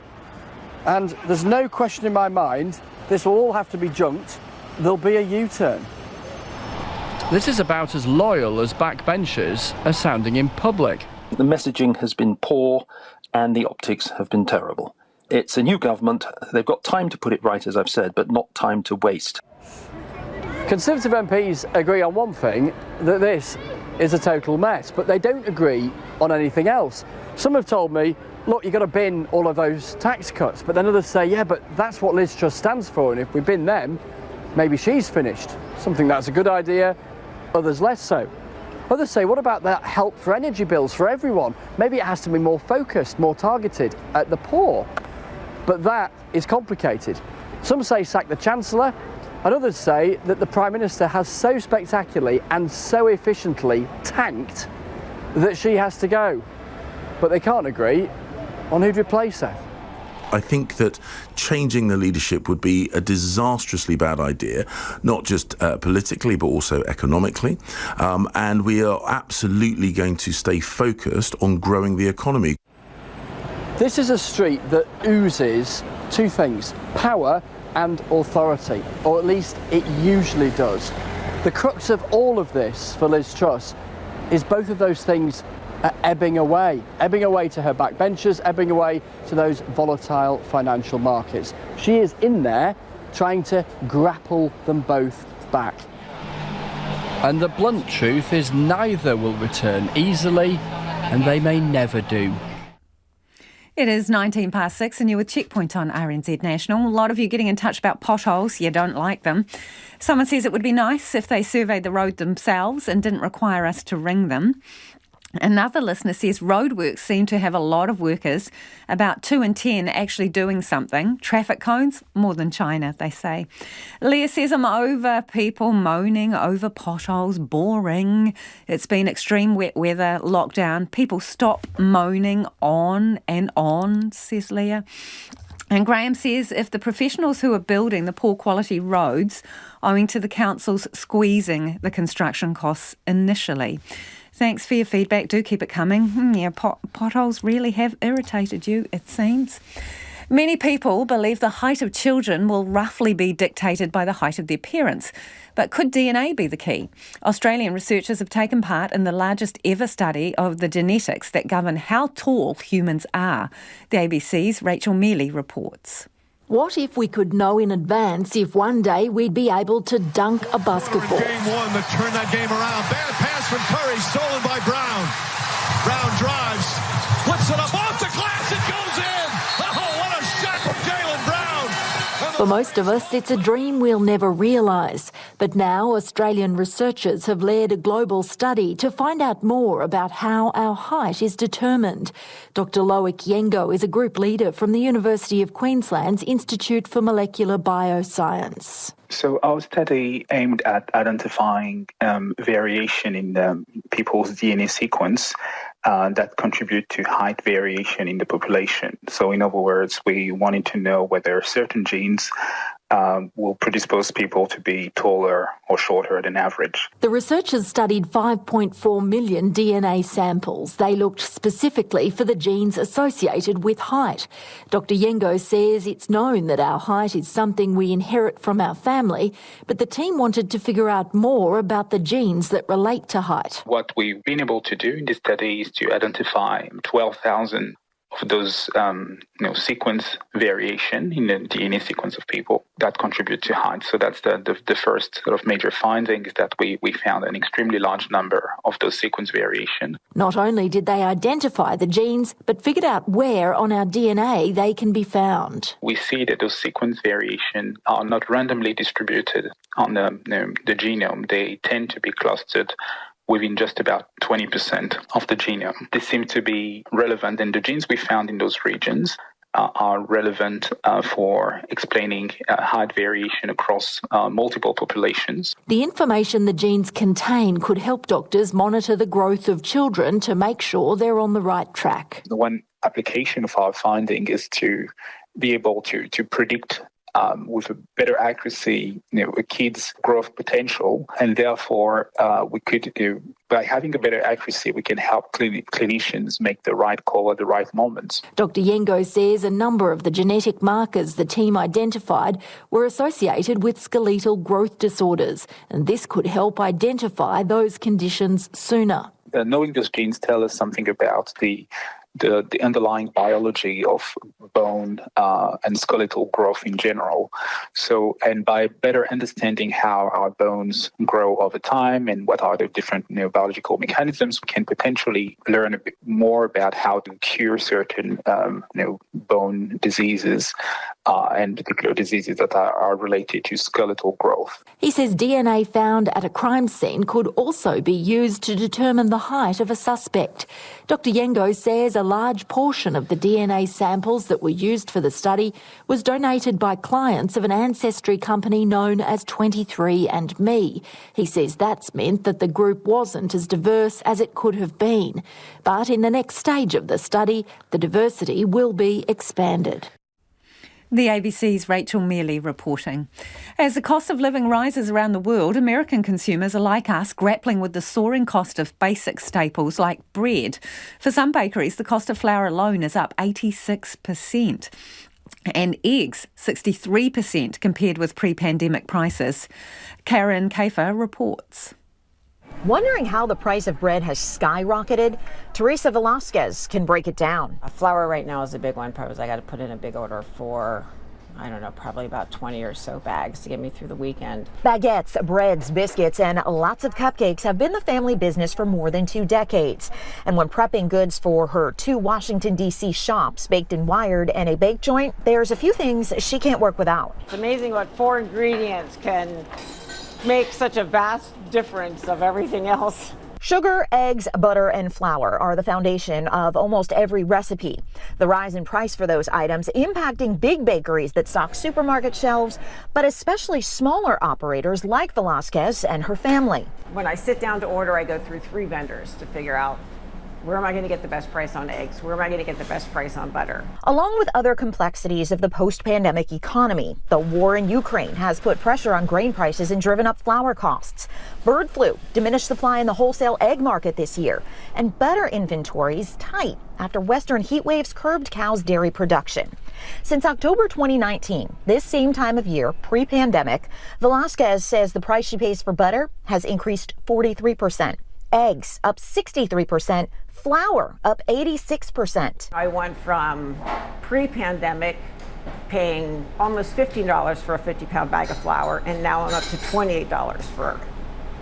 and there's no question in my mind this will all have to be junked. There'll be a U-turn.
This is about as loyal as backbenchers are sounding in public.
The messaging has been poor and the optics have been terrible. It's a new government. They've got time to put it right, as I've said, but not time to waste.
Conservative MPs agree on one thing, that this is a total mess, but they don't agree on anything else. Some have told me, look, you've got to bin all of those tax cuts, but then others say, yeah, but that's what Liz Truss stands for, and if we bin them, maybe she's finished. Some think that's a good idea, others less so. Others say, what about that help for energy bills for everyone? Maybe it has to be more focused, more targeted at the poor. But that is complicated. Some say sack the Chancellor, and others say that the Prime Minister has so spectacularly and so efficiently tanked that she has to go. But they can't agree on who'd replace her.
I think that changing the leadership would be a disastrously bad idea, not just politically, but also economically. And we are absolutely going to stay focused on growing the economy.
This is a street that oozes two things, power and authority, or at least it usually does. The crux of all of this for Liz Truss is both of those things are ebbing away to her backbenchers, ebbing away to those volatile financial markets. She is in there trying to grapple them both back.
And the blunt truth is neither will return easily, and they may never do.
It is 6:19 and you're with Checkpoint on RNZ National. A lot of you getting in touch about potholes. You don't like them. Someone says it would be nice if they surveyed the road themselves and didn't require us to ring them. Another listener says roadworks seem to have a lot of workers, about 2 in 10 actually doing something. Traffic cones, more than China, they say. Leah says, I'm over people moaning over potholes, boring. It's been extreme wet weather, lockdown. People stop moaning on, says Leah. And Graham says if the professionals who are building the poor quality roads, owing to the council's squeezing the construction costs initially. Thanks for your feedback. Do keep it coming. Potholes really have irritated you, it seems. Many people believe the height of children will roughly be dictated by the height of their parents. But could DNA be the key? Australian researchers have taken part in the largest ever study of the genetics that govern how tall humans are. The ABC's Rachel Mealy reports.
What if we could know in advance if one day we'd be able to dunk a basketball?
Game one that turned that game around. Bad pass from Curry, stolen by Brown. Brown drives, flips it up off the glass, it goes in! Oh, what a shot from Jaylen Brown!
For most of us, it's a dream we'll never realise. But now Australian researchers have led a global study to find out more about how our height is determined. Dr Loic Yengo is a group leader from the University of Queensland's Institute for Molecular Bioscience.
So our study aimed at identifying variation in people's DNA sequence that contribute to height variation in the population. So in other words, we wanted to know whether certain genes will predispose people to be taller or shorter than average.
The researchers studied 5.4 million DNA samples. They looked specifically for the genes associated with height. Dr Yengo says it's known that our height is something we inherit from our family, but the team wanted to figure out more about the genes that relate to height.
What we've been able to do in this study is to identify 12,000 of those sequence variation in the DNA sequence of people that contribute to height. So that's the first sort of major finding, is that we found an extremely large number of those sequence variation.
Not only did they identify the genes, but figured out where on our DNA they can be found.
We see that those sequence variation are not randomly distributed on the genome. They tend to be clustered within just about 20% of the genome. They seem to be relevant, and the genes we found in those regions are relevant for explaining height variation across multiple populations.
The information the genes contain could help doctors monitor the growth of children to make sure they're on the right track.
The one application of our finding is to be able to predict with a better accuracy, a kid's growth potential, and therefore we could by having a better accuracy, we can help clinicians make the right call at the right moment.
Dr. Yengo says a number of the genetic markers the team identified were associated with skeletal growth disorders, and this could help identify those conditions sooner.
Knowing those genes tell us something about the underlying biology of bone and skeletal growth in general. So, and by better understanding how our bones grow over time and what are the different biological mechanisms, we can potentially learn a bit more about how to cure certain bone diseases and particular diseases that are related to skeletal growth.
He says DNA found at a crime scene could also be used to determine the height of a suspect. Dr. Yengo says a large portion of the DNA samples that were used for the study was donated by clients of an ancestry company known as 23andMe. He says that's meant that the group wasn't as diverse as it could have been. But in the next stage of the study, the diversity will be expanded.
The ABC's Rachel Mealy reporting. As the cost of living rises around the world, American consumers are like us grappling with the soaring cost of basic staples like bread. For some bakeries, the cost of flour alone is up 86%. And eggs, 63% compared with pre-pandemic prices. Karen Kafer reports.
Wondering how the price of bread has skyrocketed? Teresa Velasquez can break it down.
Flour right now is a big one. Probably I got to put in a big order for, I don't know, probably about 20 or so bags to get me through the weekend.
Baguettes, breads, biscuits, and lots of cupcakes have been the family business for more than 2 decades. And when prepping goods for her 2 Washington, D.C. shops, Baked and Wired and a bake joint, there's a few things she can't work without.
It's amazing what 4 ingredients can make such a vast difference of everything else.
Sugar, eggs, butter, and flour are the foundation of almost every recipe. The rise in price for those items impacting big bakeries that stock supermarket shelves, but especially smaller operators like Velasquez and her family.
When I sit down to order, I go through 3 vendors to figure out where am I going to get the best price on eggs? Where am I going to get the best price on butter?
Along with other complexities of the post-pandemic economy, the war in Ukraine has put pressure on grain prices and driven up flour costs. Bird flu diminished supply in the wholesale egg market this year, and butter inventories tight after western heat waves curbed cows' dairy production. Since October 2019, this same time of year, pre-pandemic, Velasquez says the price she pays for butter has increased 43%. Eggs up 63%, flour up 86%.
I went from pre-pandemic paying almost $15 for a 50-pound bag of flour, and now I'm up to $28 for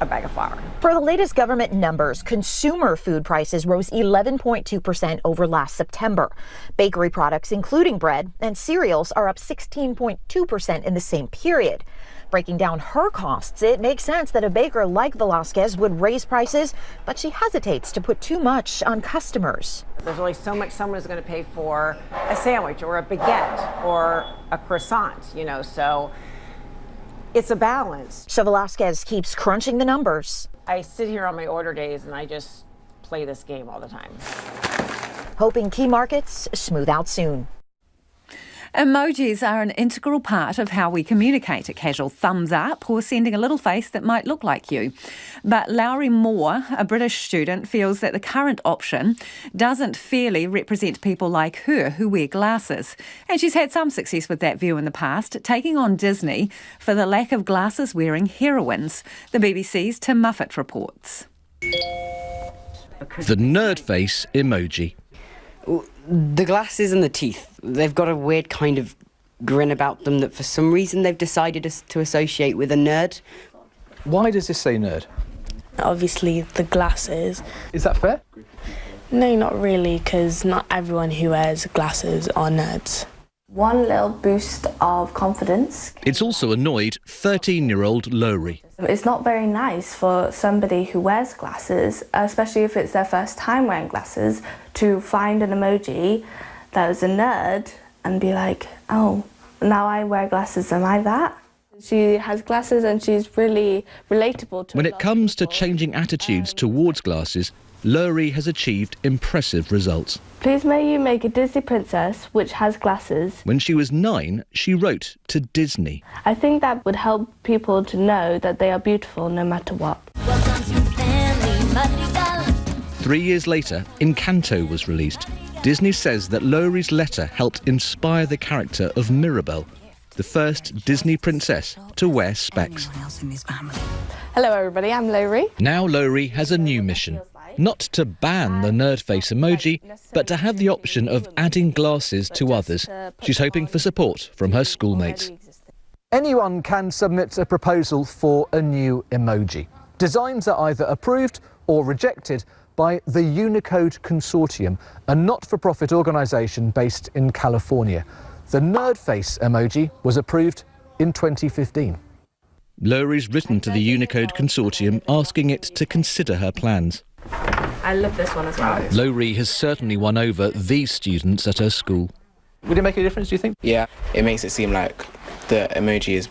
a bag of flour.
Per the latest government numbers, consumer food prices rose 11.2% over last September. Bakery products, including bread and cereals, are up 16.2% in the same period. Breaking down her costs, it makes sense that a baker like Velasquez would raise prices, but she hesitates to put too much on customers.
There's only so much someone's going to pay for a sandwich or a baguette or a croissant, so it's a balance.
So Velasquez keeps crunching the numbers.
I sit here on my order days and I just play this game all the time.
Hoping key markets smooth out soon.
Emojis are an integral part of how we communicate. A casual thumbs up or sending a little face that might look like you. But Lowry Moore, a British student, feels that the current option doesn't fairly represent people like her who wear glasses. And she's had some success with that view in the past, taking on Disney for the lack of glasses-wearing heroines. The BBC's Tim Muffet reports.
The nerd face emoji.
The glasses and the teeth, they've got a weird kind of grin about them that for some reason they've decided to associate with a nerd.
Why does this say nerd?
Obviously the glasses.
Is that fair?
No, not really, because not everyone who wears glasses are nerds.
One little boost of confidence.
It's also annoyed 13-year-old Lowry.
It's not very nice for somebody who wears glasses, especially if it's their first time wearing glasses, to find an emoji that is a nerd and be like, oh, now I wear glasses, am I that? She has glasses and she's really relatable to
When it comes to changing attitudes towards glasses, Lowry has achieved impressive results.
Please may you make a Disney princess which has glasses.
When she was 9, she wrote to Disney.
I think that would help people to know that they are beautiful no matter what.
3 years later, Encanto was released. Disney says that Lowry's letter helped inspire the character of Mirabelle, the first Disney princess to wear specs.
Hello everybody, I'm Lowry.
Now Lowry has a new mission. Not to ban the nerd face emoji, but to have the option of adding glasses to others. She's hoping for support from her schoolmates.
Anyone can submit a proposal for a new emoji. Designs are either approved or rejected by the Unicode Consortium, a not-for-profit organisation based in California. The nerd face emoji was approved in 2015.
Lowry's written to the Unicode Consortium asking it to consider her plans.
I love this one as well.
Lowry has certainly won over these students at her school.
Would it make a difference, do you think?
Yeah, it makes it seem like the emoji is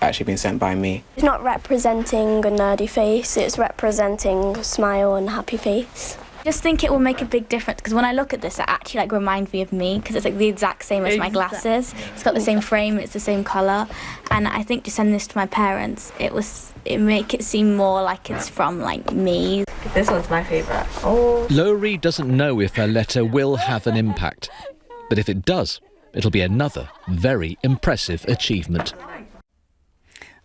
actually being sent by me.
It's not representing a nerdy face, it's representing a smile and happy face. I just think it will make a big difference because when I look at this, it actually reminds me of me because it's the exact same as my glasses. It's got the same frame, it's the same colour, and I think to send this to my parents, it make it seem more like it's from me.
This one's my favourite. Oh.
Lowry doesn't know if her letter will have an impact, but if it does, it'll be another very impressive achievement.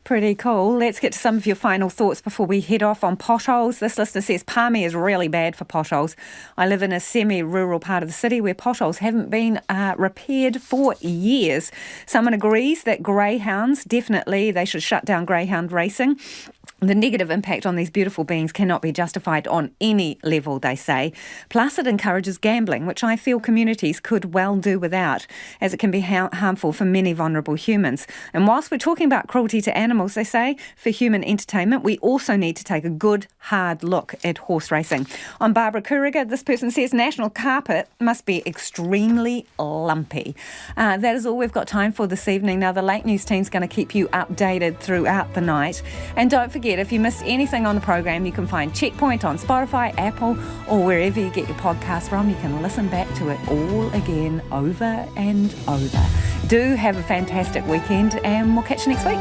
Pretty cool. Let's get to some of your final thoughts before we head off on potholes. This listener says, Palmy is really bad for potholes. I live in a semi-rural part of the city where potholes haven't been repaired for years. Someone agrees that greyhounds, definitely they should shut down greyhound racing. The negative impact on these beautiful beings cannot be justified on any level, they say. Plus, it encourages gambling, which I feel communities could well do without, as it can be harmful for many vulnerable humans. And whilst we're talking about cruelty to animals, they say, for human entertainment, we also need to take a good, hard look at horse racing. I'm Barbara Kuriger. This person says national carpet must be extremely lumpy. That is all we've got time for this evening. Now, the late news team's going to keep you updated throughout the night. And don't forget, if you missed anything on the program, you can find Checkpoint on Spotify, Apple, or wherever you get your podcast from. You can listen back to it all again over and over. Do have a fantastic weekend, and we'll catch you next week.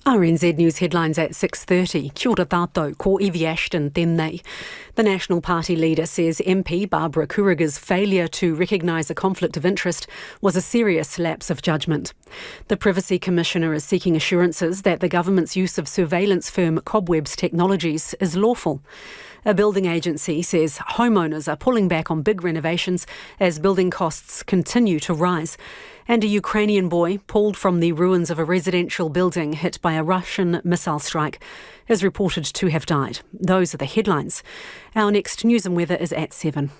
RNZ News headlines at 6:30. Kia ora tātou, ko Evie Ashton tēnei. The National Party leader says MP Barbara Kuriger's failure to recognise a conflict of interest was a serious lapse of judgment. The Privacy Commissioner is seeking assurances that the government's use of surveillance firm Cobweb's technologies is lawful. A building agency says homeowners are pulling back on big renovations as building costs continue to rise. And a Ukrainian boy pulled from the ruins of a residential building hit by a Russian missile strike is reported to have died. Those are the headlines. Our next news and weather is at 7.